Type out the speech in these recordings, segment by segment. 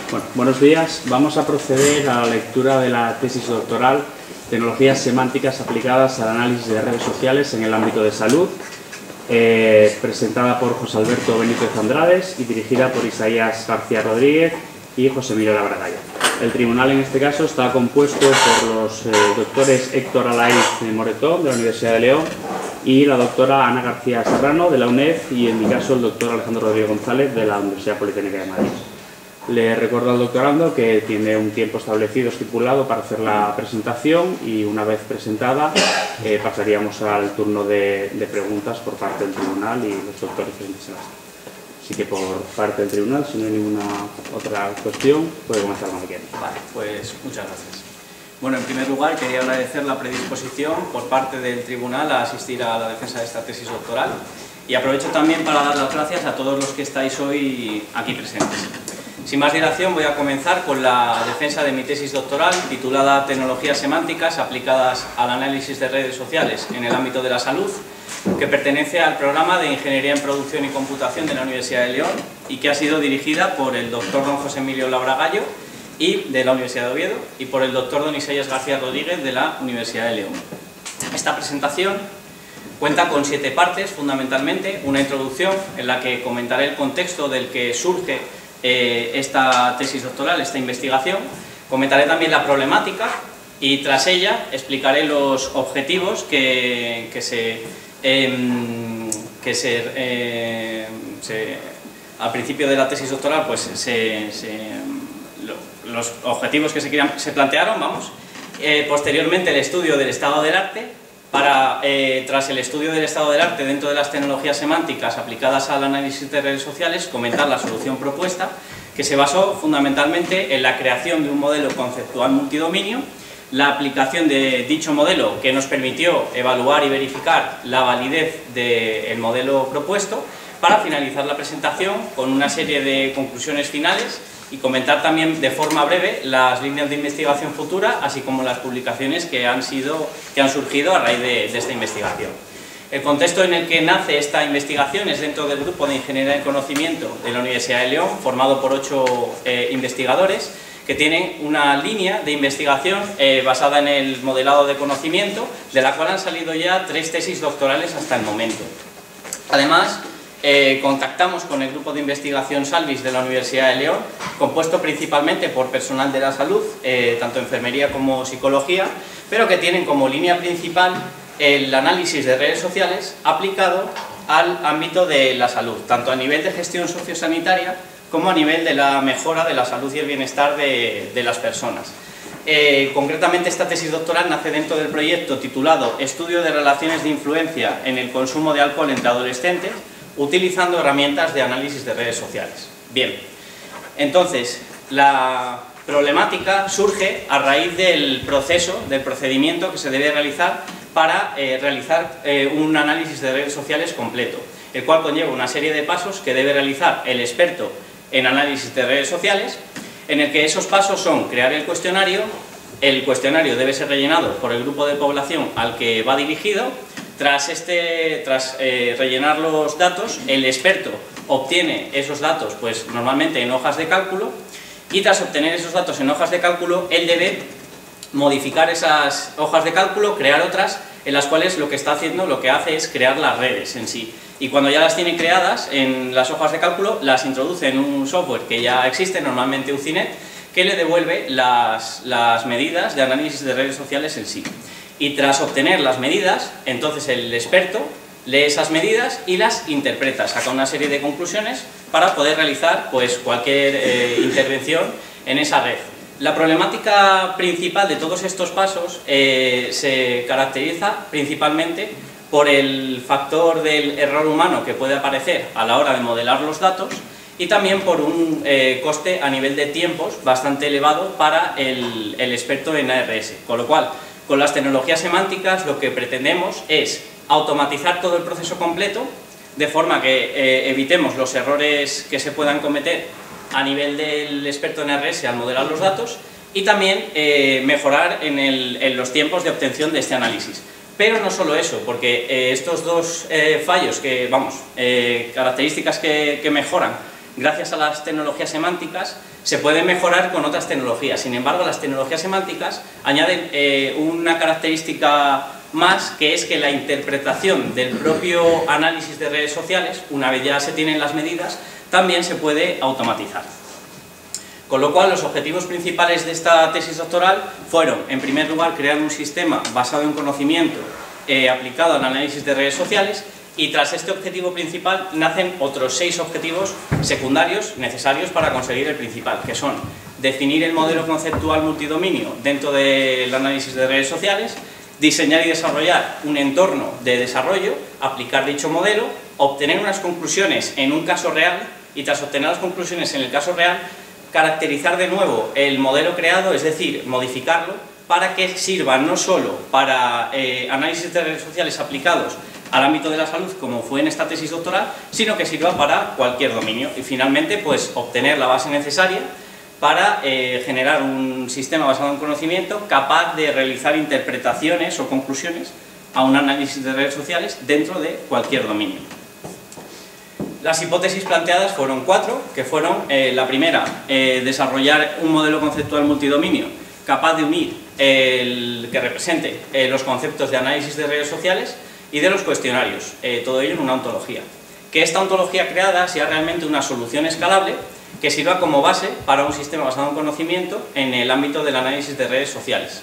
Bueno, buenos días. Vamos a proceder a la lectura de la tesis doctoral Tecnologías semánticas aplicadas al análisis de redes sociales en el ámbito de salud, presentada por José Alberto Benítez Andrades y dirigida por Isaías García Rodríguez y José Emilio Labragaya. El tribunal en este caso está compuesto por los doctores Héctor Alaiz Moretón de la Universidad de León y la doctora Ana García Serrano de la UNED y en mi caso el doctor Alejandro Rodríguez González de la Universidad Politécnica de Madrid. Le recuerdo al doctorando que tiene un tiempo establecido, estipulado, para hacer la presentación y una vez presentada pasaríamos al turno de preguntas por parte del tribunal y los doctores presentes en la sala. Así que por parte del tribunal, si no hay ninguna otra cuestión, puede comenzar cuando quiera. Vale, pues muchas gracias. Bueno, en primer lugar quería agradecer la predisposición por parte del tribunal a asistir a la defensa de esta tesis doctoral y aprovecho también para dar las gracias a todos los que estáis hoy aquí presentes. Sin más dilación voy a comenzar con la defensa de mi tesis doctoral titulada Tecnologías semánticas aplicadas al análisis de redes sociales en el ámbito de la salud, que pertenece al programa de Ingeniería en Producción y Computación de la Universidad de León y que ha sido dirigida por el doctor don José Emilio Labragaya y de la Universidad de Oviedo y por el doctor don Isaías García Rodríguez de la Universidad de León. Esta presentación cuenta con 7 partes fundamentalmente, una introducción en la que comentaré el contexto del que surge esta tesis doctoral, esta investigación, comentaré también la problemática y tras ella explicaré los objetivos al principio de la tesis doctoral pues los objetivos que se plantearon, posteriormente el estudio del estado del arte, tras el estudio del estado del arte dentro de las tecnologías semánticas aplicadas al análisis de redes sociales, comentar la solución propuesta, que se basó fundamentalmente en la creación de un modelo conceptual multidominio, la aplicación de dicho modelo que nos permitió evaluar y verificar la validez del modelo propuesto, para finalizar la presentación con una serie de conclusiones finales y comentar también de forma breve las líneas de investigación futura, así como las publicaciones que han surgido a raíz de esta investigación. El contexto en el que nace esta investigación es dentro del grupo de Ingeniería en Conocimiento de la Universidad de León, formado por 8 investigadores, que tienen una línea de investigación basada en el modelado de conocimiento, de la cual han salido ya 3 tesis doctorales hasta el momento. Además, contactamos con el grupo de investigación Salvis de la Universidad de León, compuesto principalmente por personal de la salud, tanto enfermería como psicología, pero que tienen como línea principal el análisis de redes sociales aplicado al ámbito de la salud, tanto a nivel de gestión sociosanitaria como a nivel de la mejora de la salud y el bienestar de las personas. Concretamente esta tesis doctoral nace dentro del proyecto titulado Estudio de relaciones de influencia en el consumo de alcohol entre adolescentes, utilizando herramientas de análisis de redes sociales. Bien, entonces la problemática surge a raíz del procedimiento que se debe realizar para realizar un análisis de redes sociales completo, el cual conlleva una serie de pasos que debe realizar el experto en análisis de redes sociales, en el que esos pasos son crear el cuestionario debe ser rellenado por el grupo de población al que va dirigido. Tras rellenar los datos, el experto obtiene esos datos pues normalmente en hojas de cálculo y tras obtener esos datos en hojas de cálculo, él debe modificar esas hojas de cálculo, crear otras en las cuales lo que hace es crear las redes en sí. Y cuando ya las tiene creadas en las hojas de cálculo, las introduce en un software que ya existe, normalmente UCINET, que le devuelve las medidas de análisis de redes sociales en sí. Y tras obtener las medidas, entonces el experto lee esas medidas y las interpreta, saca una serie de conclusiones para poder realizar pues, cualquier intervención en esa red. La problemática principal de todos estos pasos se caracteriza principalmente por el factor del error humano que puede aparecer a la hora de modelar los datos y también por un coste a nivel de tiempos bastante elevado para el experto en ARS, con lo cual con las tecnologías semánticas lo que pretendemos es automatizar todo el proceso completo de forma que evitemos los errores que se puedan cometer a nivel del experto en ARS al modelar los datos y también mejorar en los tiempos de obtención de este análisis. Pero no solo eso, porque estos dos fallos, características que mejoran gracias a las tecnologías semánticas, se puede mejorar con otras tecnologías. Sin embargo, las tecnologías semánticas añaden una característica más, que es que la interpretación del propio análisis de redes sociales, una vez ya se tienen las medidas, también se puede automatizar. Con lo cual, los objetivos principales de esta tesis doctoral fueron, en primer lugar, crear un sistema basado en conocimiento aplicado al análisis de redes sociales, y tras este objetivo principal nacen otros 6 objetivos secundarios necesarios para conseguir el principal, que son definir el modelo conceptual multidominio dentro del análisis de redes sociales, diseñar y desarrollar un entorno de desarrollo, aplicar dicho modelo, obtener unas conclusiones en un caso real y tras obtener las conclusiones en el caso real, caracterizar de nuevo el modelo creado, es decir, modificarlo, para que sirva no solo para análisis de redes sociales aplicados al ámbito de la salud, como fue en esta tesis doctoral, sino que sirva para cualquier dominio. Y finalmente, pues obtener la base necesaria para generar un sistema basado en conocimiento capaz de realizar interpretaciones o conclusiones a un análisis de redes sociales dentro de cualquier dominio. Las hipótesis planteadas fueron 4, que fueron la primera, desarrollar un modelo conceptual multidominio capaz de unir que represente los conceptos de análisis de redes sociales y de los cuestionarios, todo ello en una ontología. Que esta ontología creada sea realmente una solución escalable que sirva como base para un sistema basado en conocimiento en el ámbito del análisis de redes sociales.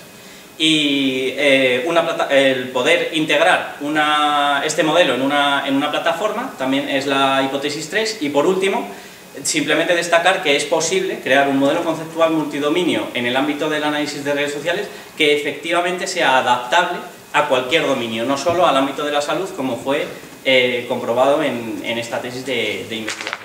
Y el poder integrar este modelo en una plataforma también es la hipótesis 3. Y por último, simplemente destacar que es posible crear un modelo conceptual multidominio en el ámbito del análisis de redes sociales que efectivamente sea adaptable a cualquier dominio, no solo al ámbito de la salud, como fue comprobado en esta tesis de investigación.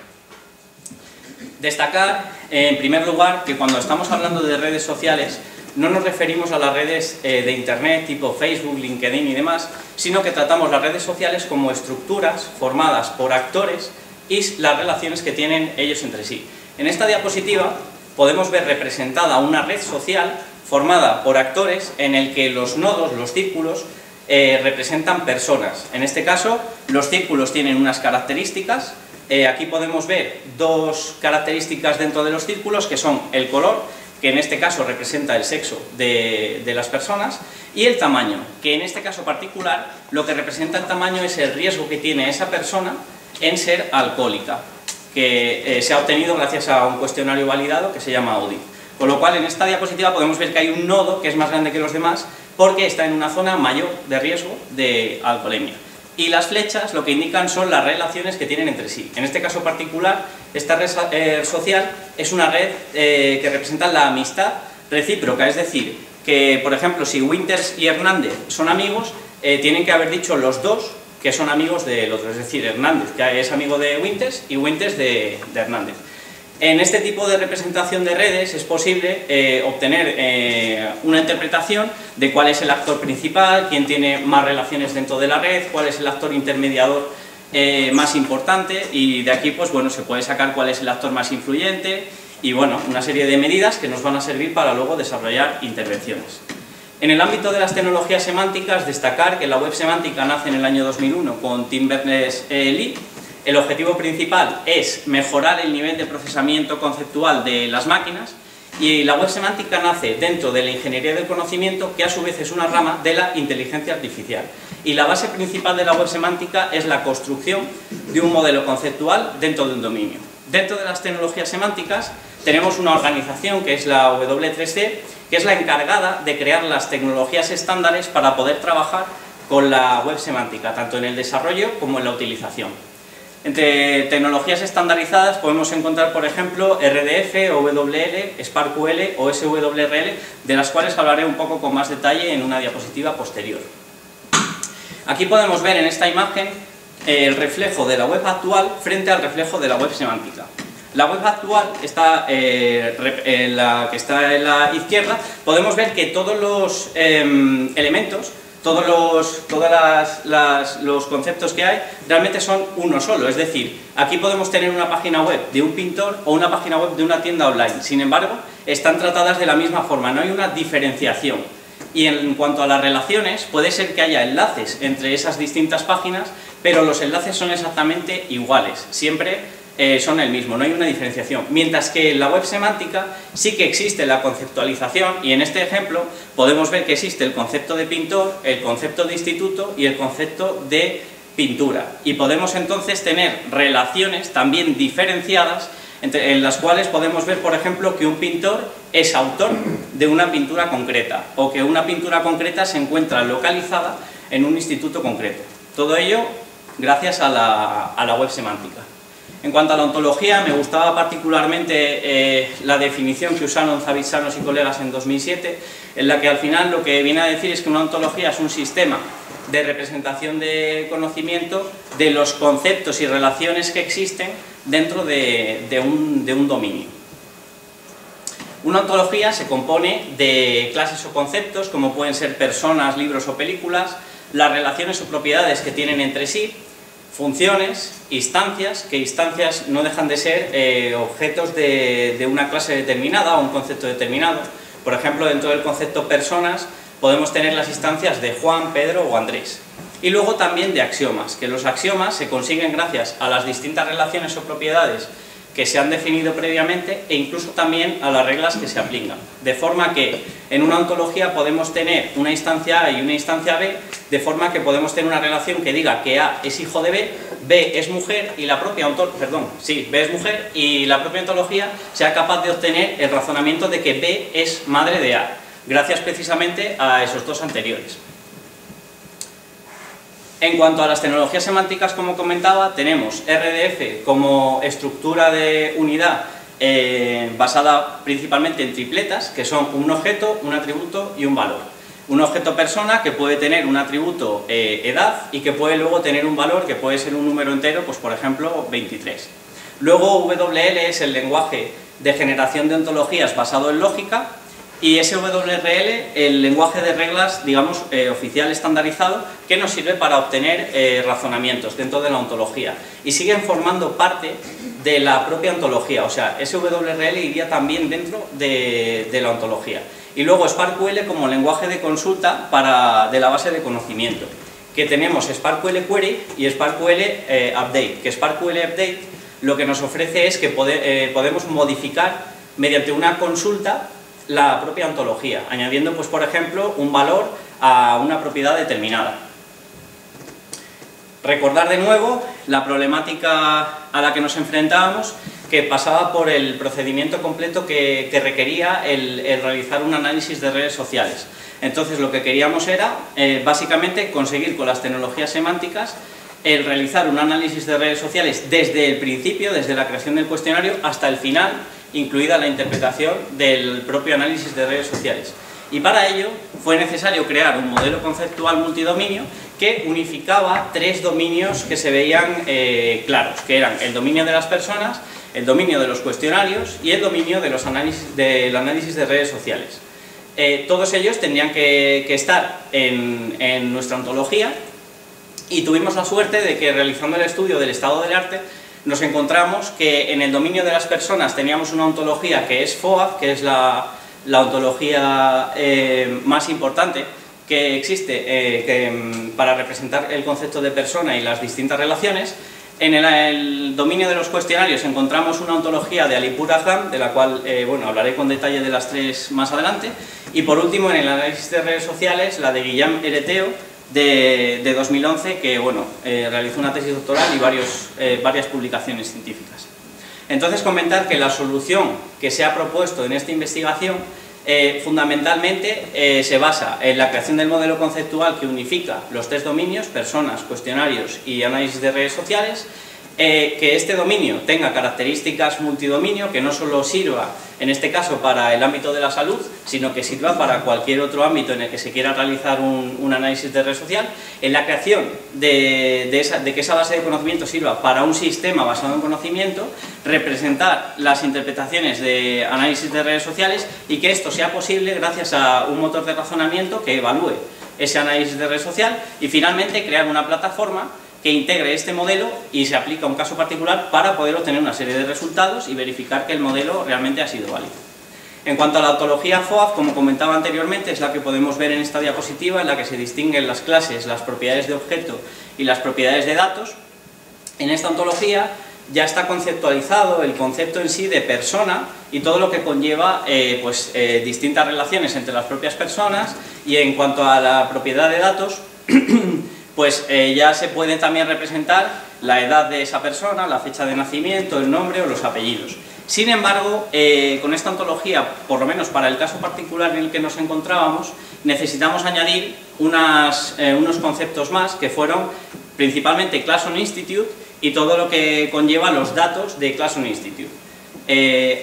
Destacar, en primer lugar, que cuando estamos hablando de redes sociales no nos referimos a las redes de Internet tipo Facebook, LinkedIn y demás, sino que tratamos las redes sociales como estructuras formadas por actores y las relaciones que tienen ellos entre sí. En esta diapositiva podemos ver representada una red social formada por actores en el que los nodos, los círculos, representan personas. En este caso, los círculos tienen unas características. Aquí podemos ver 2 características dentro de los círculos, que son el color, que en este caso representa el sexo de las personas, y el tamaño, que en este caso particular lo que representa el tamaño es el riesgo que tiene esa persona en ser alcohólica, que se ha obtenido gracias a un cuestionario validado que se llama Audit. Con lo cual, en esta diapositiva podemos ver que hay un nodo que es más grande que los demás porque está en una zona mayor de riesgo de alcoholemia. Y las flechas lo que indican son las relaciones que tienen entre sí. En este caso particular, esta red social es una red que representa la amistad recíproca, es decir, que por ejemplo si Winters y Hernández son amigos, tienen que haber dicho los dos que son amigos del otro, es decir, Hernández que es amigo de Winters y Winters de Hernández. En este tipo de representación de redes es posible obtener una interpretación de cuál es el actor principal, quién tiene más relaciones dentro de la red, cuál es el actor intermediador más importante, y de aquí pues bueno, se puede sacar cuál es el actor más influyente y bueno, una serie de medidas que nos van a servir para luego desarrollar intervenciones. En el ámbito de las tecnologías semánticas, destacar que la web semántica nace en el año 2001 con Tim Berners-Lee. El objetivo principal es mejorar el nivel de procesamiento conceptual de las máquinas, y la web semántica nace dentro de la ingeniería del conocimiento, que a su vez es una rama de la inteligencia artificial. Y la base principal de la web semántica es la construcción de un modelo conceptual dentro de un dominio. Dentro de las tecnologías semánticas tenemos una organización que es la W3C, que es la encargada de crear las tecnologías estándares para poder trabajar con la web semántica, tanto en el desarrollo como en la utilización. Entre tecnologías estandarizadas podemos encontrar, por ejemplo, RDF, OWL, SparkQL o SWRL, de las cuales hablaré un poco con más detalle en una diapositiva posterior. Aquí podemos ver en esta imagen el reflejo de la web actual frente al reflejo de la web semántica. La web actual, la que está en la izquierda, podemos ver que todos los elementos, todos los conceptos que hay realmente son uno solo. Es decir, aquí podemos tener una página web de un pintor o una página web de una tienda online. Sin embargo, están tratadas de la misma forma, no hay una diferenciación. Y en cuanto a las relaciones, puede ser que haya enlaces entre esas distintas páginas, pero los enlaces son exactamente iguales. Siempre son el mismo, no hay una diferenciación. Mientras que en la web semántica sí que existe la conceptualización y en este ejemplo podemos ver que existe el concepto de pintor, el concepto de instituto y el concepto de pintura. Y podemos entonces tener relaciones también diferenciadas en las cuales podemos ver, por ejemplo, que un pintor es autor de una pintura concreta o que una pintura concreta se encuentra localizada en un instituto concreto. Todo ello gracias a la web semántica. En cuanto a la ontología, me gustaba particularmente la definición que usaron Zavitsanos y colegas en 2007, en la que al final lo que viene a decir es que una ontología es un sistema de representación de conocimiento de los conceptos y relaciones que existen dentro de un dominio. Una ontología se compone de clases o conceptos, como pueden ser personas, libros o películas, las relaciones o propiedades que tienen entre sí, funciones, instancias, que instancias no dejan de ser objetos de una clase determinada o un concepto determinado. Por ejemplo, dentro del concepto personas podemos tener las instancias de Juan, Pedro o Andrés. Y luego también de axiomas, que los axiomas se consiguen gracias a las distintas relaciones o propiedades que se han definido previamente e incluso también a las reglas que se aplican. De forma que en una ontología podemos tener una instancia A y una instancia B, de forma que podemos tener una relación que diga que A es hijo de B, B es mujer y la propia B es mujer y la propia ontología sea capaz de obtener el razonamiento de que B es madre de A, gracias precisamente a esos dos anteriores. En cuanto a las tecnologías semánticas, como comentaba, tenemos RDF como estructura de unidad basada principalmente en tripletas, que son un objeto, un atributo y un valor. Un objeto persona que puede tener un atributo edad y que puede luego tener un valor que puede ser un número entero, pues por ejemplo 23. Luego WL es el lenguaje de generación de ontologías basado en lógica. Y SWRL, el lenguaje de reglas, digamos, oficial estandarizado, que nos sirve para obtener razonamientos dentro de la ontología. Y siguen formando parte de la propia ontología, o sea, SWRL iría también dentro de la ontología. Y luego SparkQL como lenguaje de consulta de la base de conocimiento, que tenemos SparkQL Query y SparkQL Update, que SparkQL Update lo que nos ofrece es que podemos modificar mediante una consulta la propia ontología, añadiendo, pues por ejemplo, un valor a una propiedad determinada. Recordar de nuevo la problemática a la que nos enfrentábamos, que pasaba por el procedimiento completo que requería el realizar un análisis de redes sociales. Entonces lo que queríamos era, básicamente, conseguir con las tecnologías semánticas el realizar un análisis de redes sociales desde el principio, desde la creación del cuestionario hasta el final, incluida la interpretación del propio análisis de redes sociales. Y para ello fue necesario crear un modelo conceptual multidominio que unificaba tres dominios que se veían claros, que eran el dominio de las personas, el dominio de los cuestionarios y el dominio de del análisis de redes sociales. Todos ellos tendrían que estar en nuestra ontología y tuvimos la suerte de que realizando el estudio del estado del arte nos encontramos que en el dominio de las personas teníamos una ontología que es FOAF, que es la ontología más importante que existe para representar el concepto de persona y las distintas relaciones. En el dominio de los cuestionarios encontramos una ontología de Alipur-Ahlam, de la cual bueno, hablaré con detalle de las tres más adelante. Y por último, en el análisis de redes sociales, la de Guillaume Ereteo, de 2011, que bueno, realizó una tesis doctoral y varias publicaciones científicas. Entonces comentar que la solución que se ha propuesto en esta investigación fundamentalmente se basa en la creación del modelo conceptual que unifica los tres dominios, personas, cuestionarios y análisis de redes sociales, que este dominio tenga características multidominio, que no solo sirva en este caso para el ámbito de la salud, sino que sirva para cualquier otro ámbito en el que se quiera realizar un análisis de red social, en la creación de que esa base de conocimiento sirva para un sistema basado en conocimiento, representar las interpretaciones de análisis de redes sociales y que esto sea posible gracias a un motor de razonamiento que evalúe ese análisis de red social y finalmente crear una plataforma que integre este modelo y se aplica a un caso particular para poder obtener una serie de resultados y verificar que el modelo realmente ha sido válido. En cuanto a la ontología FOAF, como comentaba anteriormente, es la que podemos ver en esta diapositiva, en la que se distinguen las clases, las propiedades de objeto y las propiedades de datos. En esta ontología ya está conceptualizado el concepto en sí de persona y todo lo que conlleva distintas relaciones entre las propias personas, y en cuanto a la propiedad de datos, pues ya se puede también representar la edad de esa persona, la fecha de nacimiento, el nombre o los apellidos. Sin embargo, con esta ontología, por lo menos para el caso particular en el que nos encontrábamos, necesitamos añadir unos conceptos más, que fueron principalmente Class on Institute y todo lo que conlleva los datos de Class on Institute.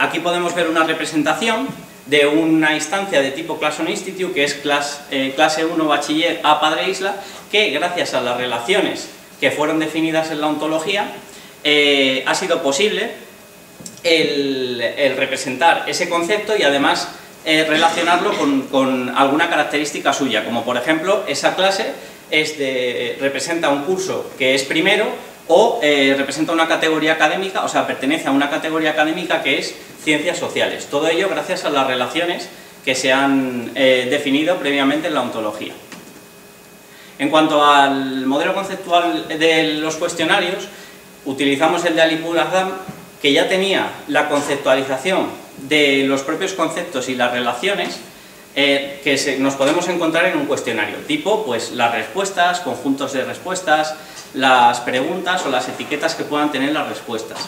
Aquí podemos ver una representación de una instancia de tipo Class on Institute, que es clase 1 bachiller a padre isla, que gracias a las relaciones que fueron definidas en la ontología ha sido posible el representar ese concepto y además relacionarlo con alguna característica suya, como por ejemplo esa clase representa un curso que es primero, o representa una categoría académica, o sea, pertenece a una categoría académica que es ciencias sociales. Todo ello gracias a las relaciones que se han definido previamente en la ontología. En cuanto al modelo conceptual de los cuestionarios, utilizamos el de Alipur-Adam, que ya tenía la conceptualización de los propios conceptos y las relaciones que nos podemos encontrar en un cuestionario, tipo pues las respuestas, conjuntos de respuestas, las preguntas o las etiquetas que puedan tener las respuestas.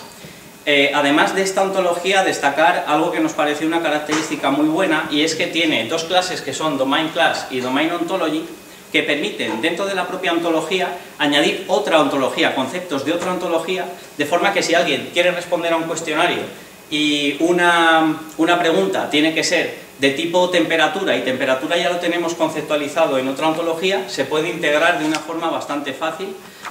Además de esta ontología, destacar algo que nos pareció una característica muy buena, y es que tiene dos clases que son Domain Class y Domain Ontology, que permiten dentro de la propia ontología añadir otra ontología, conceptos de otra ontología, de forma que si alguien quiere responder a un cuestionario y una pregunta tiene que ser de tipo temperatura, y temperatura ya lo tenemos conceptualizado en otra ontología, se puede integrar de una forma bastante fácil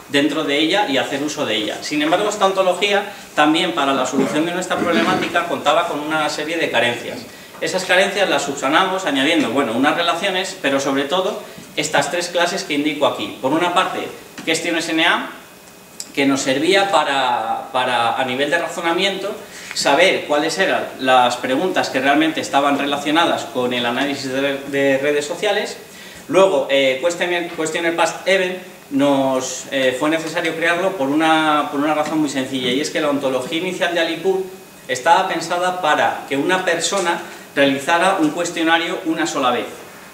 dentro de ella y hacer uso de ella. Sin embargo, esta ontología también para la solución de nuestra problemática contaba con una serie de carencias. Esas carencias las subsanamos añadiendo, bueno, unas relaciones, pero sobre todo estas tres clases que indico aquí. Por una parte, QuestionSNA, que nos servía para a nivel de razonamiento, saber cuáles eran las preguntas que realmente estaban relacionadas con el análisis de redes sociales. Luego, Questionnaire Past Event nos fue necesario crearlo por una razón muy sencilla, y es que la ontología inicial de Alipur estaba pensada para que una persona realizara un cuestionario una sola vez.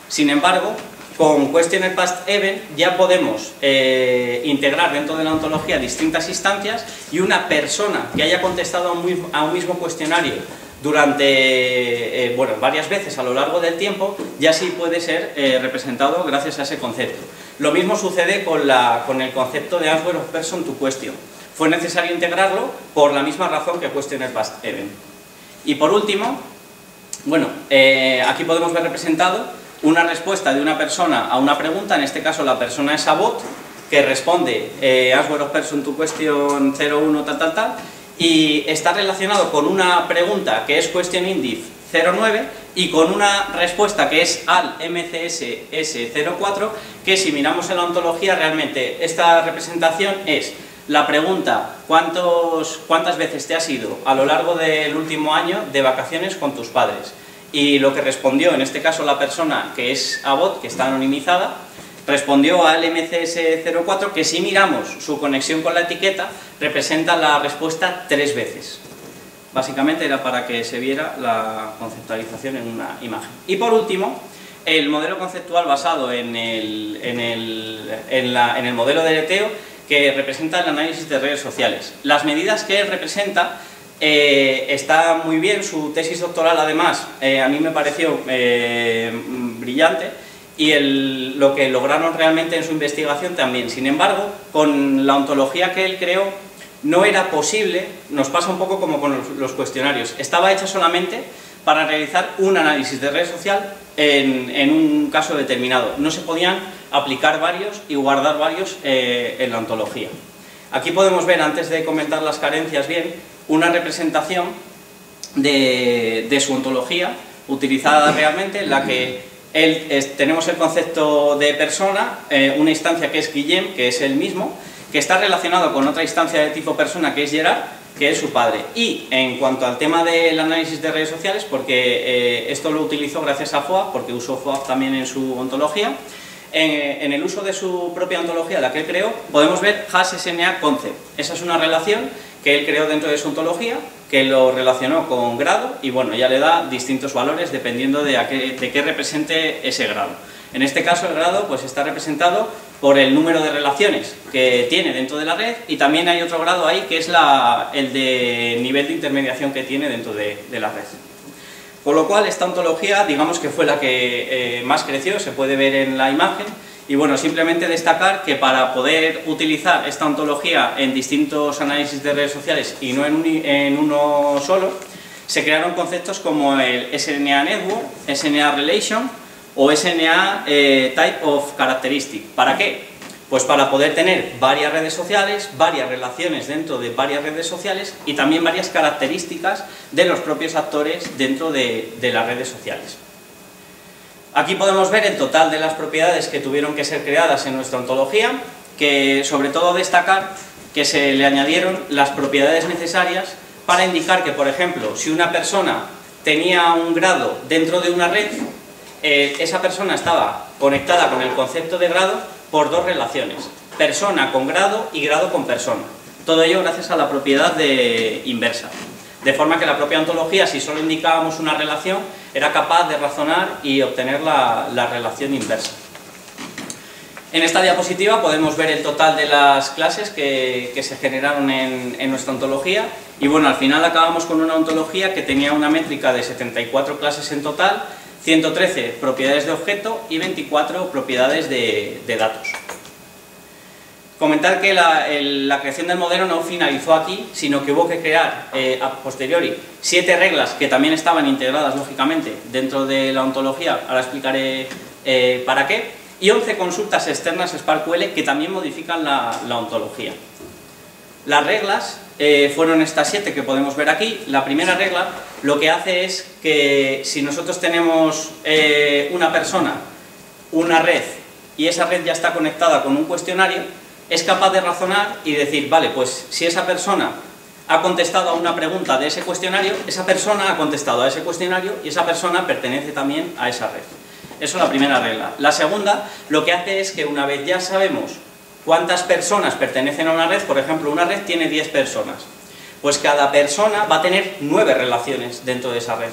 Sin embargo, con Questionnaire Past Event ya podemos integrar dentro de la ontología distintas instancias, y una persona que haya contestado a un mismo cuestionario durante varias veces a lo largo del tiempo, ya sí puede ser representado gracias a ese concepto. Lo mismo sucede con el concepto de Answer of Person to Question. Fue necesario integrarlo por la misma razón que Questionnaire Past Event. Y por último, aquí podemos ver representado una respuesta de una persona a una pregunta. En este caso la persona es a bot, que responde Answer of Person to Question 01 tal, y está relacionado con una pregunta que es Question Indice 09 y con una respuesta que es al MCSS04, que si miramos en la ontología realmente esta representación es la pregunta ¿cuántas veces te has ido a lo largo del último año de vacaciones con tus padres? Y lo que respondió en este caso la persona que es a bot, que está anonimizada, respondió al MCS04, que si miramos su conexión con la etiqueta representa la respuesta 3 veces. Básicamente era para que se viera la conceptualización en una imagen. Y por último, el modelo conceptual basado en el modelo de Leteo, que representa el análisis de redes sociales. Las medidas que él representa, está muy bien. Su tesis doctoral además a mí me pareció brillante, y lo que lograron realmente en su investigación también. Sin embargo, con la ontología que él creó no era posible, nos pasa un poco como con los cuestionarios, estaba hecha solamente para realizar un análisis de red social en un caso determinado. No se podían aplicar varios y guardar varios en la ontología. Aquí podemos ver, antes de comentar las carencias bien, una representación de su ontología utilizada realmente, en la que tenemos el concepto de persona, una instancia que es Guillem, que es el mismo, que está relacionado con otra instancia de tipo persona que es Gerard, que es su padre. Y en cuanto al tema del análisis de redes sociales, porque esto lo utilizó gracias a FOAP, porque usó FOAP también en su ontología, en el uso de su propia ontología, la que él creó, podemos ver hash SNA concept. Esa es una relación que él creó dentro de su ontología, que lo relacionó con grado y bueno, ya le da distintos valores dependiendo de qué represente ese grado. En este caso el grado pues está representado por el número de relaciones que tiene dentro de la red y también hay otro grado ahí que es el de nivel de intermediación que tiene dentro de la red. Con lo cual esta ontología digamos que fue la que más creció, se puede ver en la imagen. Y bueno, simplemente destacar que para poder utilizar esta ontología en distintos análisis de redes sociales y no en uno solo, se crearon conceptos como el SNA Network, SNA Relation o SNA Type of Characteristic. ¿Para qué? Pues para poder tener varias redes sociales, varias relaciones dentro de varias redes sociales y también varias características de los propios actores dentro de las redes sociales. Aquí podemos ver el total de las propiedades que tuvieron que ser creadas en nuestra ontología, que sobre todo destacar que se le añadieron las propiedades necesarias para indicar que, por ejemplo, si una persona tenía un grado dentro de una red, esa persona estaba conectada con el concepto de grado por dos relaciones, persona con grado y grado con persona. Todo ello gracias a la propiedad de inversa. De forma que la propia ontología, si solo indicábamos una relación, era capaz de razonar y obtener la relación inversa. En esta diapositiva podemos ver el total de las clases que se generaron en nuestra ontología y bueno, al final acabamos con una ontología que tenía una métrica de 74 clases en total, 113 propiedades de objeto y 24 propiedades de datos. Comentar que la creación del modelo no finalizó aquí, sino que hubo que crear a posteriori 7 reglas que también estaban integradas lógicamente dentro de la ontología, ahora explicaré para qué, y 11 consultas externas SparkQL que también modifican la ontología. Las reglas fueron estas 7 que podemos ver aquí. La primera regla lo que hace es que si nosotros tenemos una persona, una red, y esa red ya está conectada con un cuestionario, es capaz de razonar y decir, vale, pues si esa persona ha contestado a una pregunta de ese cuestionario, esa persona ha contestado a ese cuestionario y esa persona pertenece también a esa red. Eso es la primera regla. La segunda, lo que hace es que una vez ya sabemos cuántas personas pertenecen a una red, por ejemplo, una red tiene 10 personas, pues cada persona va a tener 9 relaciones dentro de esa red.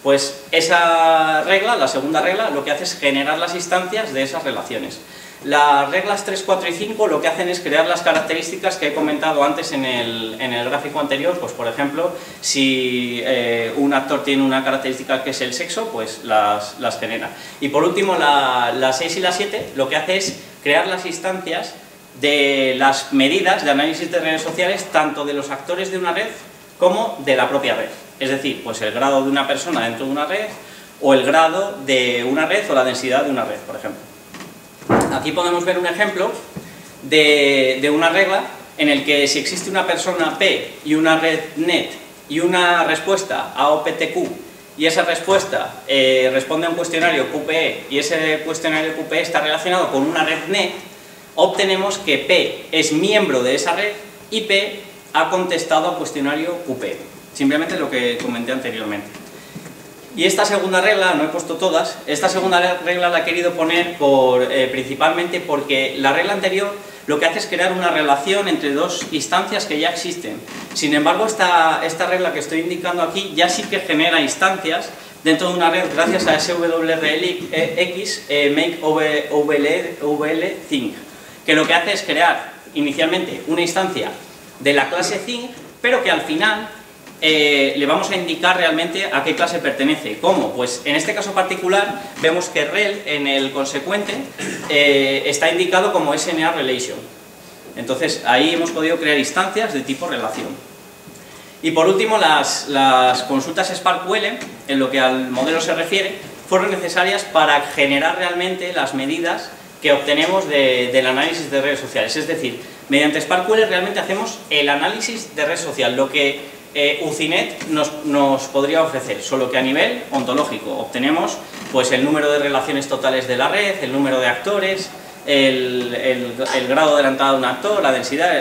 Pues esa regla, la segunda regla, lo que hace es generar las instancias de esas relaciones. Las reglas 3, 4 y 5 lo que hacen es crear las características que he comentado antes en el gráfico anterior, pues por ejemplo, si un actor tiene una característica que es el sexo, pues las genera. Y por último, la 6 y la 7 lo que hace es crear las instancias de las medidas de análisis de redes sociales, tanto de los actores de una red como de la propia red. Es decir, pues el grado de una persona dentro de una red, o el grado de una red o la densidad de una red, por ejemplo. Aquí podemos ver un ejemplo de una regla en el que si existe una persona P y una red net y una respuesta AOPTQ y esa respuesta responde a un cuestionario QPE y ese cuestionario QPE está relacionado con una red net, obtenemos que P es miembro de esa red y P ha contestado al cuestionario QPE. Simplemente lo que comenté anteriormente. Y esta segunda regla, no he puesto todas, esta segunda regla la he querido poner principalmente porque la regla anterior lo que hace es crear una relación entre dos instancias que ya existen. Sin embargo, esta regla que estoy indicando aquí ya sí que genera instancias dentro de una red gracias a SWRX make OVL thing, que lo que hace es crear inicialmente una instancia de la clase thing, pero que al final le vamos a indicar realmente a qué clase pertenece. ¿Cómo? Pues en este caso particular vemos que rel en el consecuente está indicado como SNA Relation. Entonces ahí hemos podido crear instancias de tipo relación. Y por último, las consultas SparkQL, en lo que al modelo se refiere, fueron necesarias para generar realmente las medidas que obtenemos del análisis de redes sociales. Es decir, mediante SparkQL realmente hacemos el análisis de red social, lo que UCINET nos podría ofrecer, solo que a nivel ontológico. Obtenemos pues el número de relaciones totales de la red, el número de actores, el grado de la entrada de un actor, la densidad,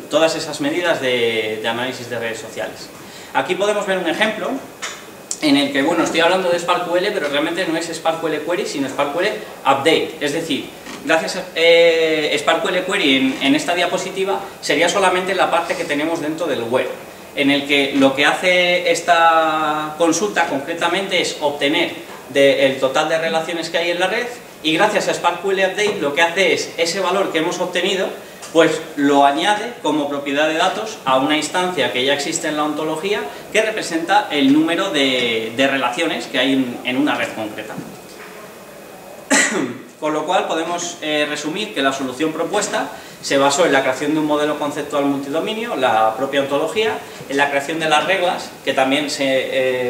todas esas medidas de análisis de redes sociales. Aquí podemos ver un ejemplo en el que, bueno, estoy hablando de SparkQL, pero realmente no es SparkQL Query, sino SparkQL Update. Es decir, gracias a SparkQL Query en esta diapositiva sería solamente la parte que tenemos dentro del web, en el que lo que hace esta consulta concretamente es obtener el total de relaciones que hay en la red, y gracias a SparkQL Update lo que hace es ese valor que hemos obtenido, pues lo añade como propiedad de datos a una instancia que ya existe en la ontología, que representa el número de relaciones que hay en una red concreta. Con lo cual podemos resumir que la solución propuesta se basó en la creación de un modelo conceptual multidominio, la propia ontología, en la creación de las reglas, que también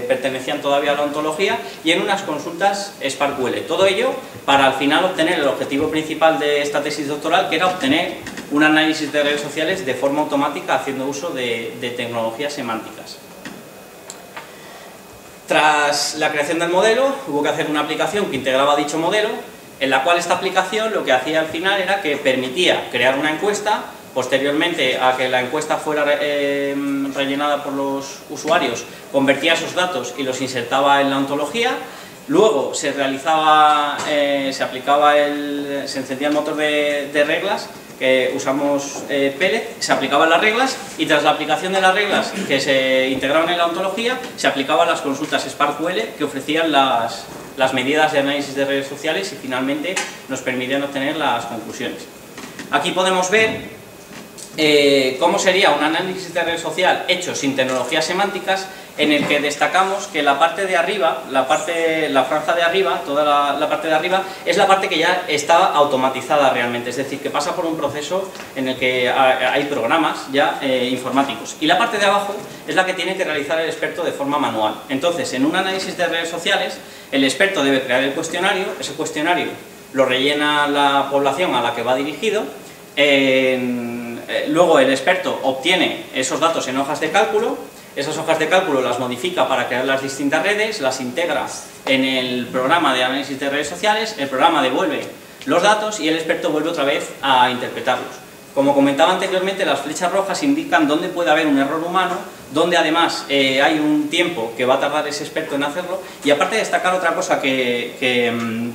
pertenecían todavía a la ontología, y en unas consultas SparkQL. Todo ello para al final obtener el objetivo principal de esta tesis doctoral, que era obtener un análisis de redes sociales de forma automática haciendo uso de tecnologías semánticas. Tras la creación del modelo, hubo que hacer una aplicación que integraba dicho modelo, en la cual esta aplicación lo que hacía al final era que permitía crear una encuesta, posteriormente a que la encuesta fuera rellenada por los usuarios, convertía esos datos y los insertaba en la ontología. Luego se realizaba, se encendía el motor de reglas, que usamos Pellet, se aplicaban las reglas, y tras la aplicación de las reglas que se integraban en la ontología, se aplicaban las consultas SparkQL que ofrecían las medidas de análisis de redes sociales y finalmente nos permitían obtener las conclusiones. Aquí podemos ver cómo sería un análisis de red social hecho sin tecnologías semánticas, en el que destacamos que la parte de arriba, la franja de arriba, toda la parte de arriba, es la parte que ya está automatizada realmente, es decir, que pasa por un proceso en el que hay programas ya informáticos. Y la parte de abajo es la que tiene que realizar el experto de forma manual. Entonces, en un análisis de redes sociales, el experto debe crear el cuestionario, ese cuestionario lo rellena la población a la que va dirigido, luego el experto obtiene esos datos en hojas de cálculo. Esas hojas de cálculo las modifica para crear las distintas redes, las integra en el programa de análisis de redes sociales, el programa devuelve los datos y el experto vuelve otra vez a interpretarlos. Como comentaba anteriormente, las flechas rojas indican dónde puede haber un error humano, donde además hay un tiempo que va a tardar ese experto en hacerlo, y aparte de destacar otra cosa que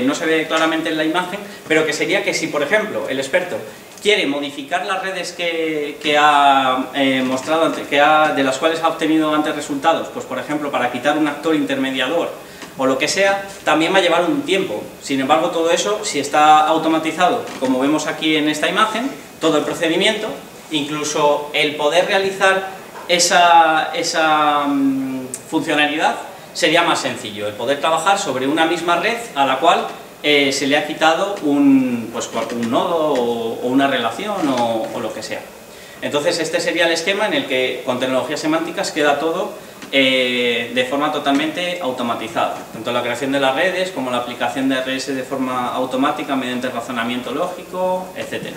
no se ve claramente en la imagen, pero que sería que si, por ejemplo, el experto quiere modificar las redes que ha mostrado, de las cuales ha obtenido antes resultados, pues por ejemplo para quitar un actor intermediador o lo que sea, también va a llevar un tiempo. Sin embargo, todo eso, si está automatizado, como vemos aquí en esta imagen, todo el procedimiento, incluso el poder realizar esa funcionalidad sería más sencillo, el poder trabajar sobre una misma red a la cual se le ha quitado un nodo o una relación o lo que sea. Entonces este sería el esquema en el que con tecnologías semánticas queda todo de forma totalmente automatizada, tanto la creación de las redes como la aplicación de RS de forma automática mediante razonamiento lógico, etc.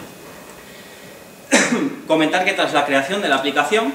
Comentar que tras la creación de la aplicación,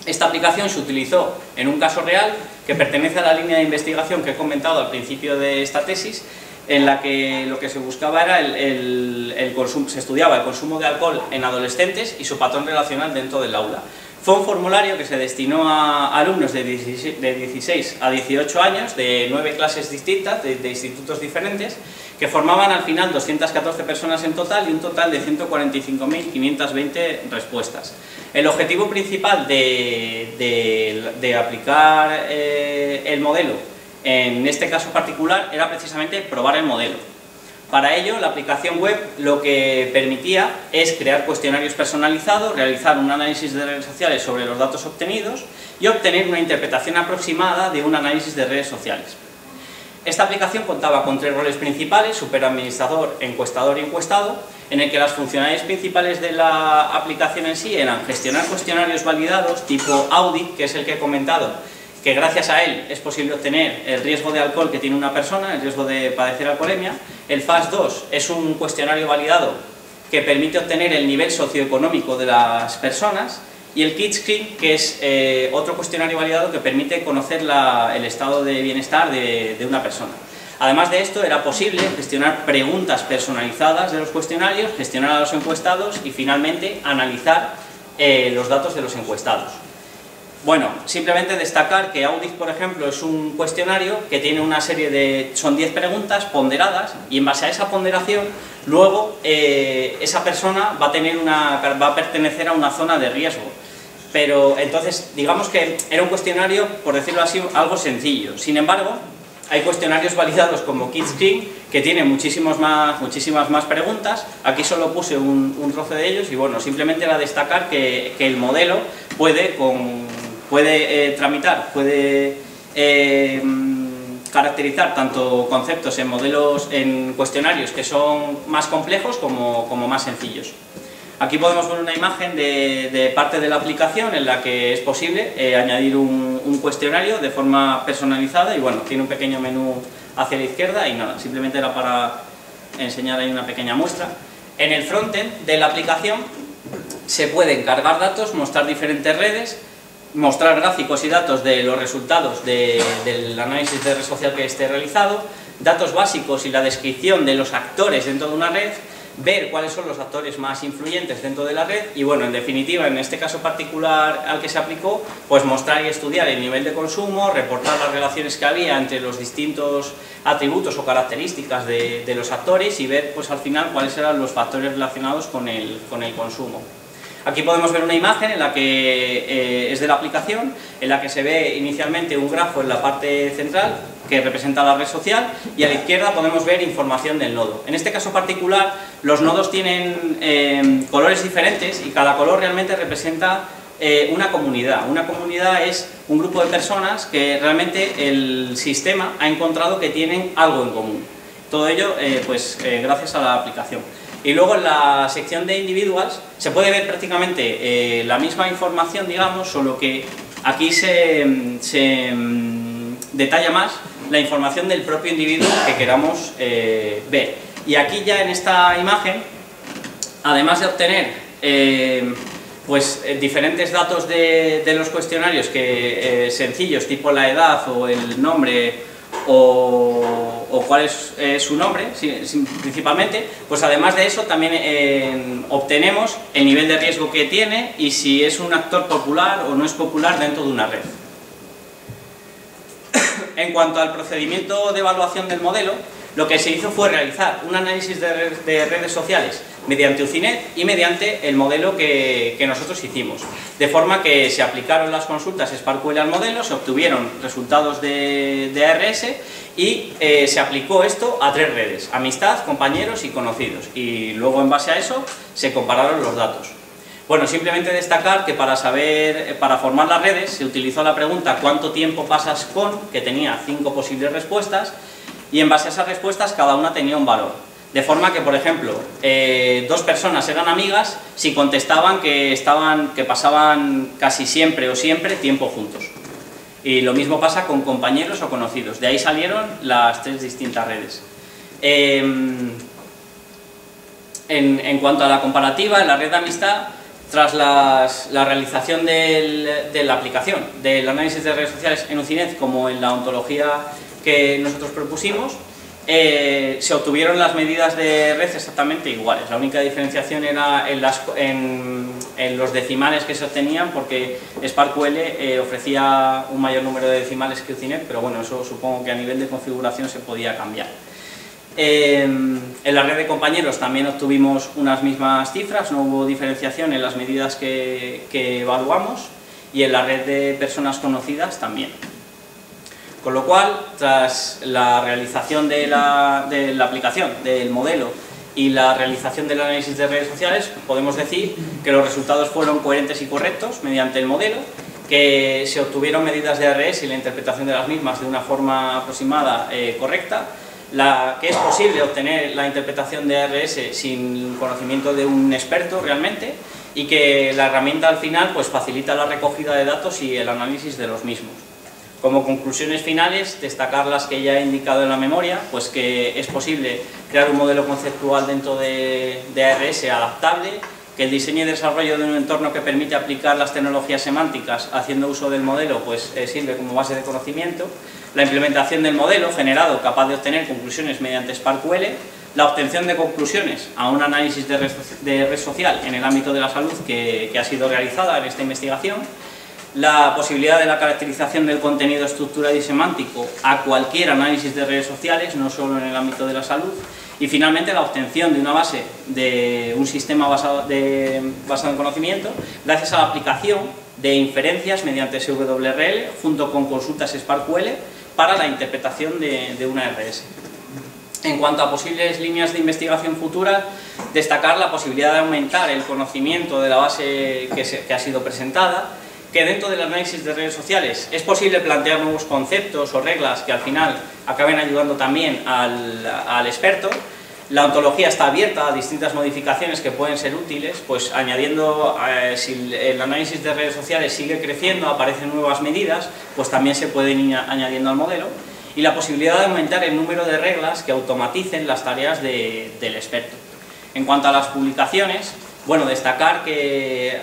esta aplicación se utilizó en un caso real que pertenece a la línea de investigación que he comentado al principio de esta tesis, en la que lo que se buscaba era se estudiaba el consumo de alcohol en adolescentes y su patrón relacional dentro del aula. Fue un formulario que se destinó a alumnos de 16 a 18 años, de 9 clases distintas, de institutos diferentes, que formaban al final 214 personas en total y un total de 145.520 respuestas. El objetivo principal de aplicar el modelo en este caso particular era precisamente probar el modelo. Para ello, la aplicación web lo que permitía es crear cuestionarios personalizados, realizar un análisis de redes sociales sobre los datos obtenidos y obtener una interpretación aproximada de un análisis de redes sociales. Esta aplicación contaba con 3 roles principales: superadministrador, encuestador y encuestado, en el que las funcionalidades principales de la aplicación en sí eran gestionar cuestionarios validados tipo audit, que es el que he comentado, que gracias a él es posible obtener el riesgo de alcohol que tiene una persona, el riesgo de padecer alcoholemia. El FAST2 es un cuestionario validado que permite obtener el nivel socioeconómico de las personas, y el KidScreen, que es otro cuestionario validado que permite conocer el estado de bienestar de una persona. Además de esto, era posible gestionar preguntas personalizadas de los cuestionarios, gestionar a los encuestados y finalmente analizar los datos de los encuestados. Bueno, simplemente destacar que Audix, por ejemplo, es un cuestionario que tiene una serie de... son 10 preguntas ponderadas, y en base a esa ponderación, luego esa persona va a pertenecer a una zona de riesgo. Pero entonces, digamos que era un cuestionario, por decirlo así, algo sencillo. Sin embargo, hay cuestionarios validados como Kidscreen, que tienen muchísimas más preguntas. Aquí solo puse un trozo de ellos, y bueno, simplemente era destacar que el modelo puede tramitar, puede caracterizar tanto conceptos en modelos, en cuestionarios que son más complejos como más sencillos. Aquí podemos ver una imagen de parte de la aplicación en la que es posible añadir un cuestionario de forma personalizada, y bueno, tiene un pequeño menú hacia la izquierda, y nada, simplemente era para enseñar ahí una pequeña muestra. En el frontend de la aplicación se pueden cargar datos, mostrar diferentes redes, mostrar gráficos y datos de los resultados del análisis de red social que esté realizado, datos básicos y la descripción de los actores dentro de una red, ver cuáles son los actores más influyentes dentro de la red, y bueno, en definitiva, en este caso particular al que se aplicó, pues mostrar y estudiar el nivel de consumo, reportar las relaciones que había entre los distintos atributos o características de los actores, y ver pues al final cuáles eran los factores relacionados con el consumo. Aquí podemos ver una imagen en la que es de la aplicación, en la que se ve inicialmente un grafo en la parte central que representa la red social, y a la izquierda podemos ver información del nodo. En este caso particular, los nodos tienen colores diferentes, y cada color realmente representa una comunidad. Una comunidad es un grupo de personas que realmente el sistema ha encontrado que tienen algo en común. Todo ello gracias a la aplicación. Y luego en la sección de individuals se puede ver prácticamente la misma información, digamos, solo que aquí se detalla más la información del propio individuo que queramos ver. Y aquí ya en esta imagen, además de obtener diferentes datos de los cuestionarios sencillos, tipo la edad o el nombre, o cuál es su nombre, principalmente, pues además de eso también obtenemos el nivel de riesgo que tiene y si es un actor popular o no es popular dentro de una red. En cuanto al procedimiento de evaluación del modelo, lo que se hizo fue realizar un análisis de redes sociales mediante UCINET y mediante el modelo que nosotros hicimos. De forma que se aplicaron las consultas SparkQL al modelo, se obtuvieron resultados de ARS y se aplicó esto a 3 redes: amistad, compañeros y conocidos. Y luego en base a eso se compararon los datos. Bueno, simplemente destacar que para formar las redes se utilizó la pregunta ¿cuánto tiempo pasas con?, que tenía 5 posibles respuestas, y en base a esas respuestas cada una tenía un valor. De forma que, por ejemplo, 2 personas eran amigas si contestaban que pasaban casi siempre o siempre tiempo juntos. Y lo mismo pasa con compañeros o conocidos. De ahí salieron las 3 distintas redes. En cuanto a la comparativa, en la red de amistad, tras la realización de la aplicación del análisis de redes sociales en UCINET, como en la ontología que nosotros propusimos, se obtuvieron las medidas de red exactamente iguales. La única diferenciación era en los decimales que se obtenían, porque SparkQL ofrecía un mayor número de decimales que UCINET, pero bueno, eso supongo que a nivel de configuración se podía cambiar. En la red de compañeros también obtuvimos unas mismas cifras, no hubo diferenciación en las medidas que evaluamos, y en la red de personas conocidas también. Con lo cual, tras la realización de la aplicación del modelo y la realización del análisis de redes sociales, podemos decir que los resultados fueron coherentes y correctos mediante el modelo, que se obtuvieron medidas de ARS y la interpretación de las mismas de una forma aproximada correcta, que es posible obtener la interpretación de ARS sin conocimiento de un experto realmente, y que la herramienta al final pues facilita la recogida de datos y el análisis de los mismos. Como conclusiones finales, destacar las que ya he indicado en la memoria, pues que es posible crear un modelo conceptual dentro de ARS adaptable, que el diseño y desarrollo de un entorno que permite aplicar las tecnologías semánticas haciendo uso del modelo pues sirve como base de conocimiento, la implementación del modelo generado capaz de obtener conclusiones mediante SparkQL, la obtención de conclusiones a un análisis de red social en el ámbito de la salud que ha sido realizada en esta investigación, la posibilidad de la caracterización del contenido estructural y semántico a cualquier análisis de redes sociales, no solo en el ámbito de la salud, y finalmente la obtención de una base de un sistema basado en conocimiento gracias a la aplicación de inferencias mediante SWRL junto con consultas SparkQL para la interpretación de una RS. En cuanto a posibles líneas de investigación futuras, destacar la posibilidad de aumentar el conocimiento de la base que ha sido presentada, que dentro del análisis de redes sociales es posible plantear nuevos conceptos o reglas que al final acaben ayudando también al experto. La ontología está abierta a distintas modificaciones que pueden ser útiles, pues añadiendo, si el análisis de redes sociales sigue creciendo, aparecen nuevas medidas, pues también se pueden ir añadiendo al modelo. Y la posibilidad de aumentar el número de reglas que automaticen las tareas del experto. En cuanto a las publicaciones, bueno, destacar que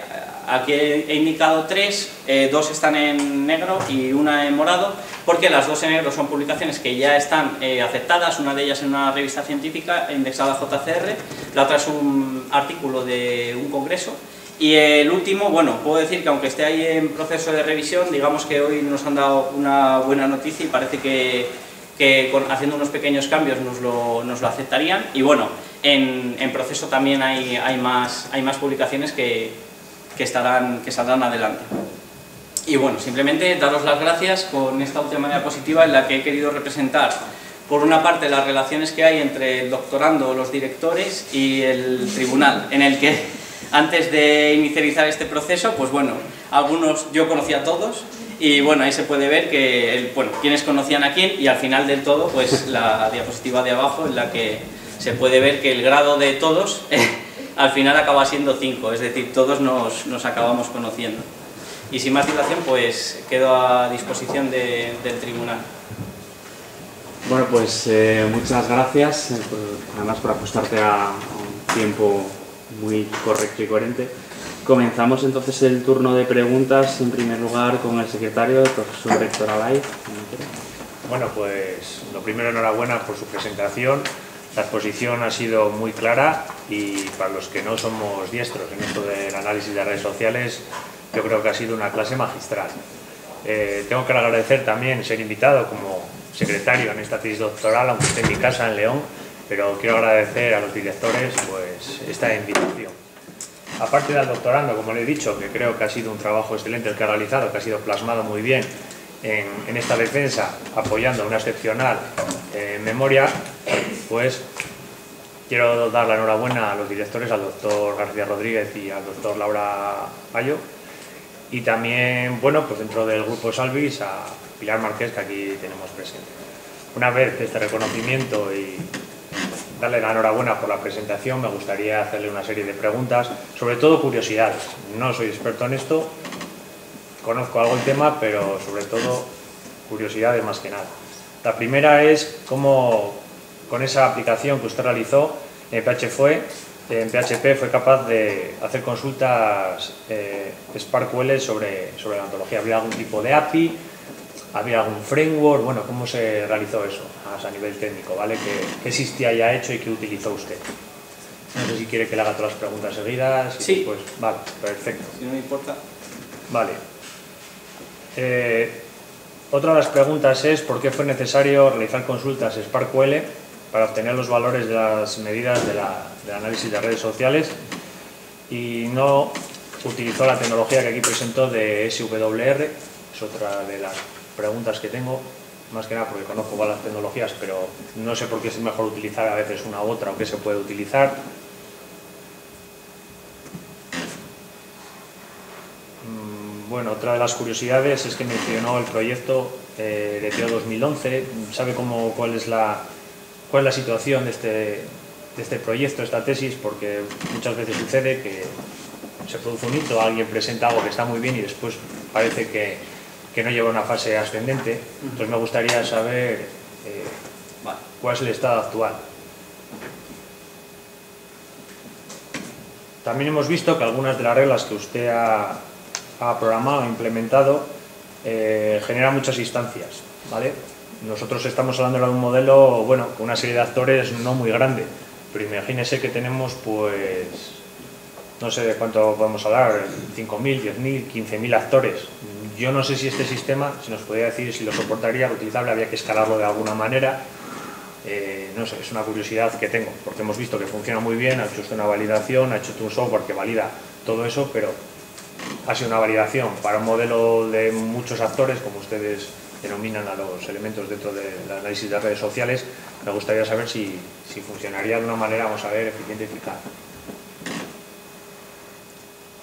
aquí he indicado 3, 2 están en negro y una en morado, porque las 2 en negro son publicaciones que ya están aceptadas, una de ellas en una revista científica indexada JCR, la otra es un artículo de un congreso, y el último, bueno, puedo decir que aunque esté ahí en proceso de revisión, digamos que hoy nos han dado una buena noticia y parece que haciendo unos pequeños cambios nos lo aceptarían, y bueno, en proceso también hay más publicaciones que saldrán adelante. Y bueno, simplemente daros las gracias con esta última manera positiva en la que he querido representar, por una parte, las relaciones que hay entre el doctorando, los directores y el tribunal, en el que antes de inicializar este proceso, pues bueno, algunos yo conocía a todos, y bueno, ahí se puede ver que, bueno, quiénes conocían a quién, y al final del todo, pues la diapositiva de abajo en la que se puede ver que el grado de todos al final acaba siendo 5, es decir, todos nos acabamos conociendo. Y sin más dilación, pues quedo a disposición del tribunal. Bueno, pues muchas gracias, además por ajustarte a un tiempo muy correcto y coherente. Comenzamos entonces el turno de preguntas, en primer lugar con el secretario, el profesor Héctor Alaiz. Bueno, pues lo primero, enhorabuena por su presentación. La exposición ha sido muy clara y para los que no somos diestros en esto del análisis de redes sociales, yo creo que ha sido una clase magistral. Tengo que agradecer también ser invitado como secretario en esta tesis doctoral, aunque esté en mi casa en León, pero quiero agradecer a los directores pues esta invitación. Aparte del doctorando, como le he dicho, que creo que ha sido un trabajo excelente el que ha realizado, que ha sido plasmado muy bien en esta defensa, apoyando una excepcional memoria, pues quiero dar la enhorabuena a los directores, al doctor García Rodríguez y al doctor Laura Bayo, y también, bueno, pues dentro del grupo Salvis a Pilar Marqués, que aquí tenemos presente. Una vez este reconocimiento y darle la enhorabuena por la presentación, me gustaría hacerle una serie de preguntas, sobre todo curiosidades. No soy experto en esto, conozco algo el tema, pero sobre todo curiosidades más que nada. La primera es cómo, con esa aplicación que usted realizó en PHP, fue capaz de hacer consultas SparkQL sobre la ontología. ¿Había algún tipo de API? ¿Había algún framework? Bueno, ¿cómo se realizó eso a nivel técnico? ¿Vale? ¿Qué existía ya hecho y qué utilizó usted? No sé si quiere que le haga todas las preguntas seguidas. Sí. Pues, vale, perfecto. Si no me importa. Vale. Otra de las preguntas es ¿por qué fue necesario realizar consultas SparkQL para obtener los valores de las medidas del análisis de redes sociales y no utilizó la tecnología que aquí presentó de SWR? Es otra de las preguntas que tengo, más que nada porque conozco varias tecnologías, pero no sé por qué es mejor utilizar a veces una u otra o qué se puede utilizar. Bueno, otra de las curiosidades es que mencionó el proyecto de TEO 2011. ¿Sabe cuál es la situación de este proyecto, esta tesis? Porque muchas veces sucede que se produce un hito, alguien presenta algo que está muy bien y después parece que no lleva una fase ascendente. Entonces me gustaría saber cuál es el estado actual. También hemos visto que algunas de las reglas que usted ha programado, implementado, genera muchas instancias, ¿vale? Nosotros estamos hablando de un modelo, bueno, con una serie de actores no muy grande, pero imagínese que tenemos, pues, no sé de cuánto podemos hablar, 5.000, 10.000, 15.000 actores. Yo no sé si este sistema, si nos podría decir si lo soportaría, utilizable, había que escalarlo de alguna manera. No sé, es una curiosidad que tengo, porque hemos visto que funciona muy bien, ha hecho usted una validación, ha hecho un software que valida todo eso, pero ha sido una validación para un modelo de muchos actores, como ustedes denominan a los elementos dentro del análisis de redes sociales. Me gustaría saber si funcionaría de una manera, vamos a ver, eficiente y eficaz.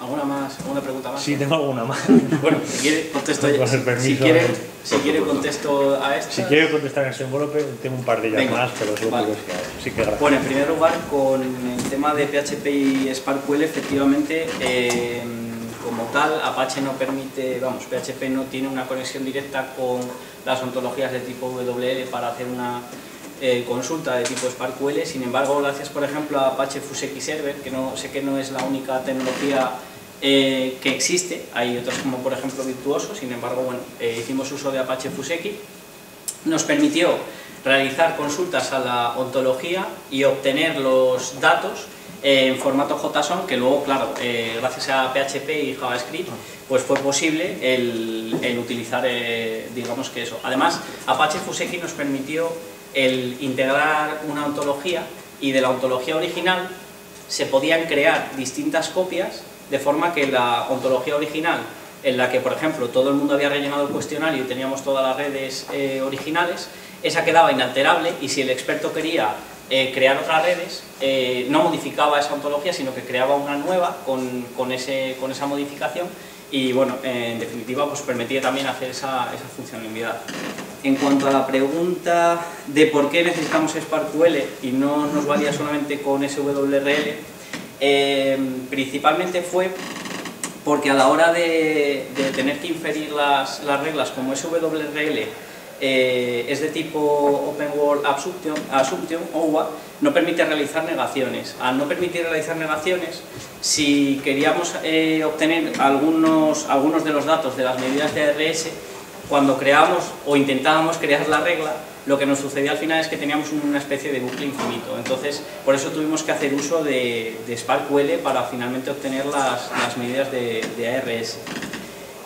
¿Alguna pregunta más? Sí, tengo alguna más. Bueno, si quiere contesto Con el permiso, si quiere contesto a esta. Si quiere contestar en ese envelope, tengo un par de ellas más, pero solo vale. sí que gracias. Bueno, en primer lugar, con el tema de PHP y SparkQL, efectivamente, como tal, Apache no permite, vamos, PHP no tiene una conexión directa con las ontologías de tipo WL para hacer una consulta de tipo SparkQL. Sin embargo, gracias por ejemplo a Apache FuseX Server, que sé que no es la única tecnología que existe, hay otras como por ejemplo Virtuoso. Sin embargo, bueno, hicimos uso de Apache FuseX, nos permitió realizar consultas a la ontología y obtener los datos en formato JSON, que luego, claro, gracias a PHP y JavaScript, pues fue posible el utilizar, digamos que eso. Además, Apache FuseX nos permitió el integrar una ontología, y de la ontología original se podían crear distintas copias, de forma que la ontología original, en la que por ejemplo todo el mundo había rellenado el cuestionario y teníamos todas las redes originales, esa quedaba inalterable, y si el experto quería crear otras redes, no modificaba esa ontología, sino que creaba una nueva con esa modificación, y bueno, en definitiva pues permitía también hacer esa funcionalidad. En cuanto a la pregunta de por qué necesitamos SparkQL y no nos valía solamente con SWRL, principalmente fue porque a la hora de tener que inferir las reglas como SWRL es de tipo Open World Assumption, OWA, no permite realizar negaciones. Al no permitir realizar negaciones, si queríamos obtener algunos de los datos de las medidas de ARS, cuando creábamos o intentábamos crear la regla, lo que nos sucedía al final es que teníamos una especie de bucle infinito. Entonces, por eso tuvimos que hacer uso de SparkQL para finalmente obtener las medidas de ARS.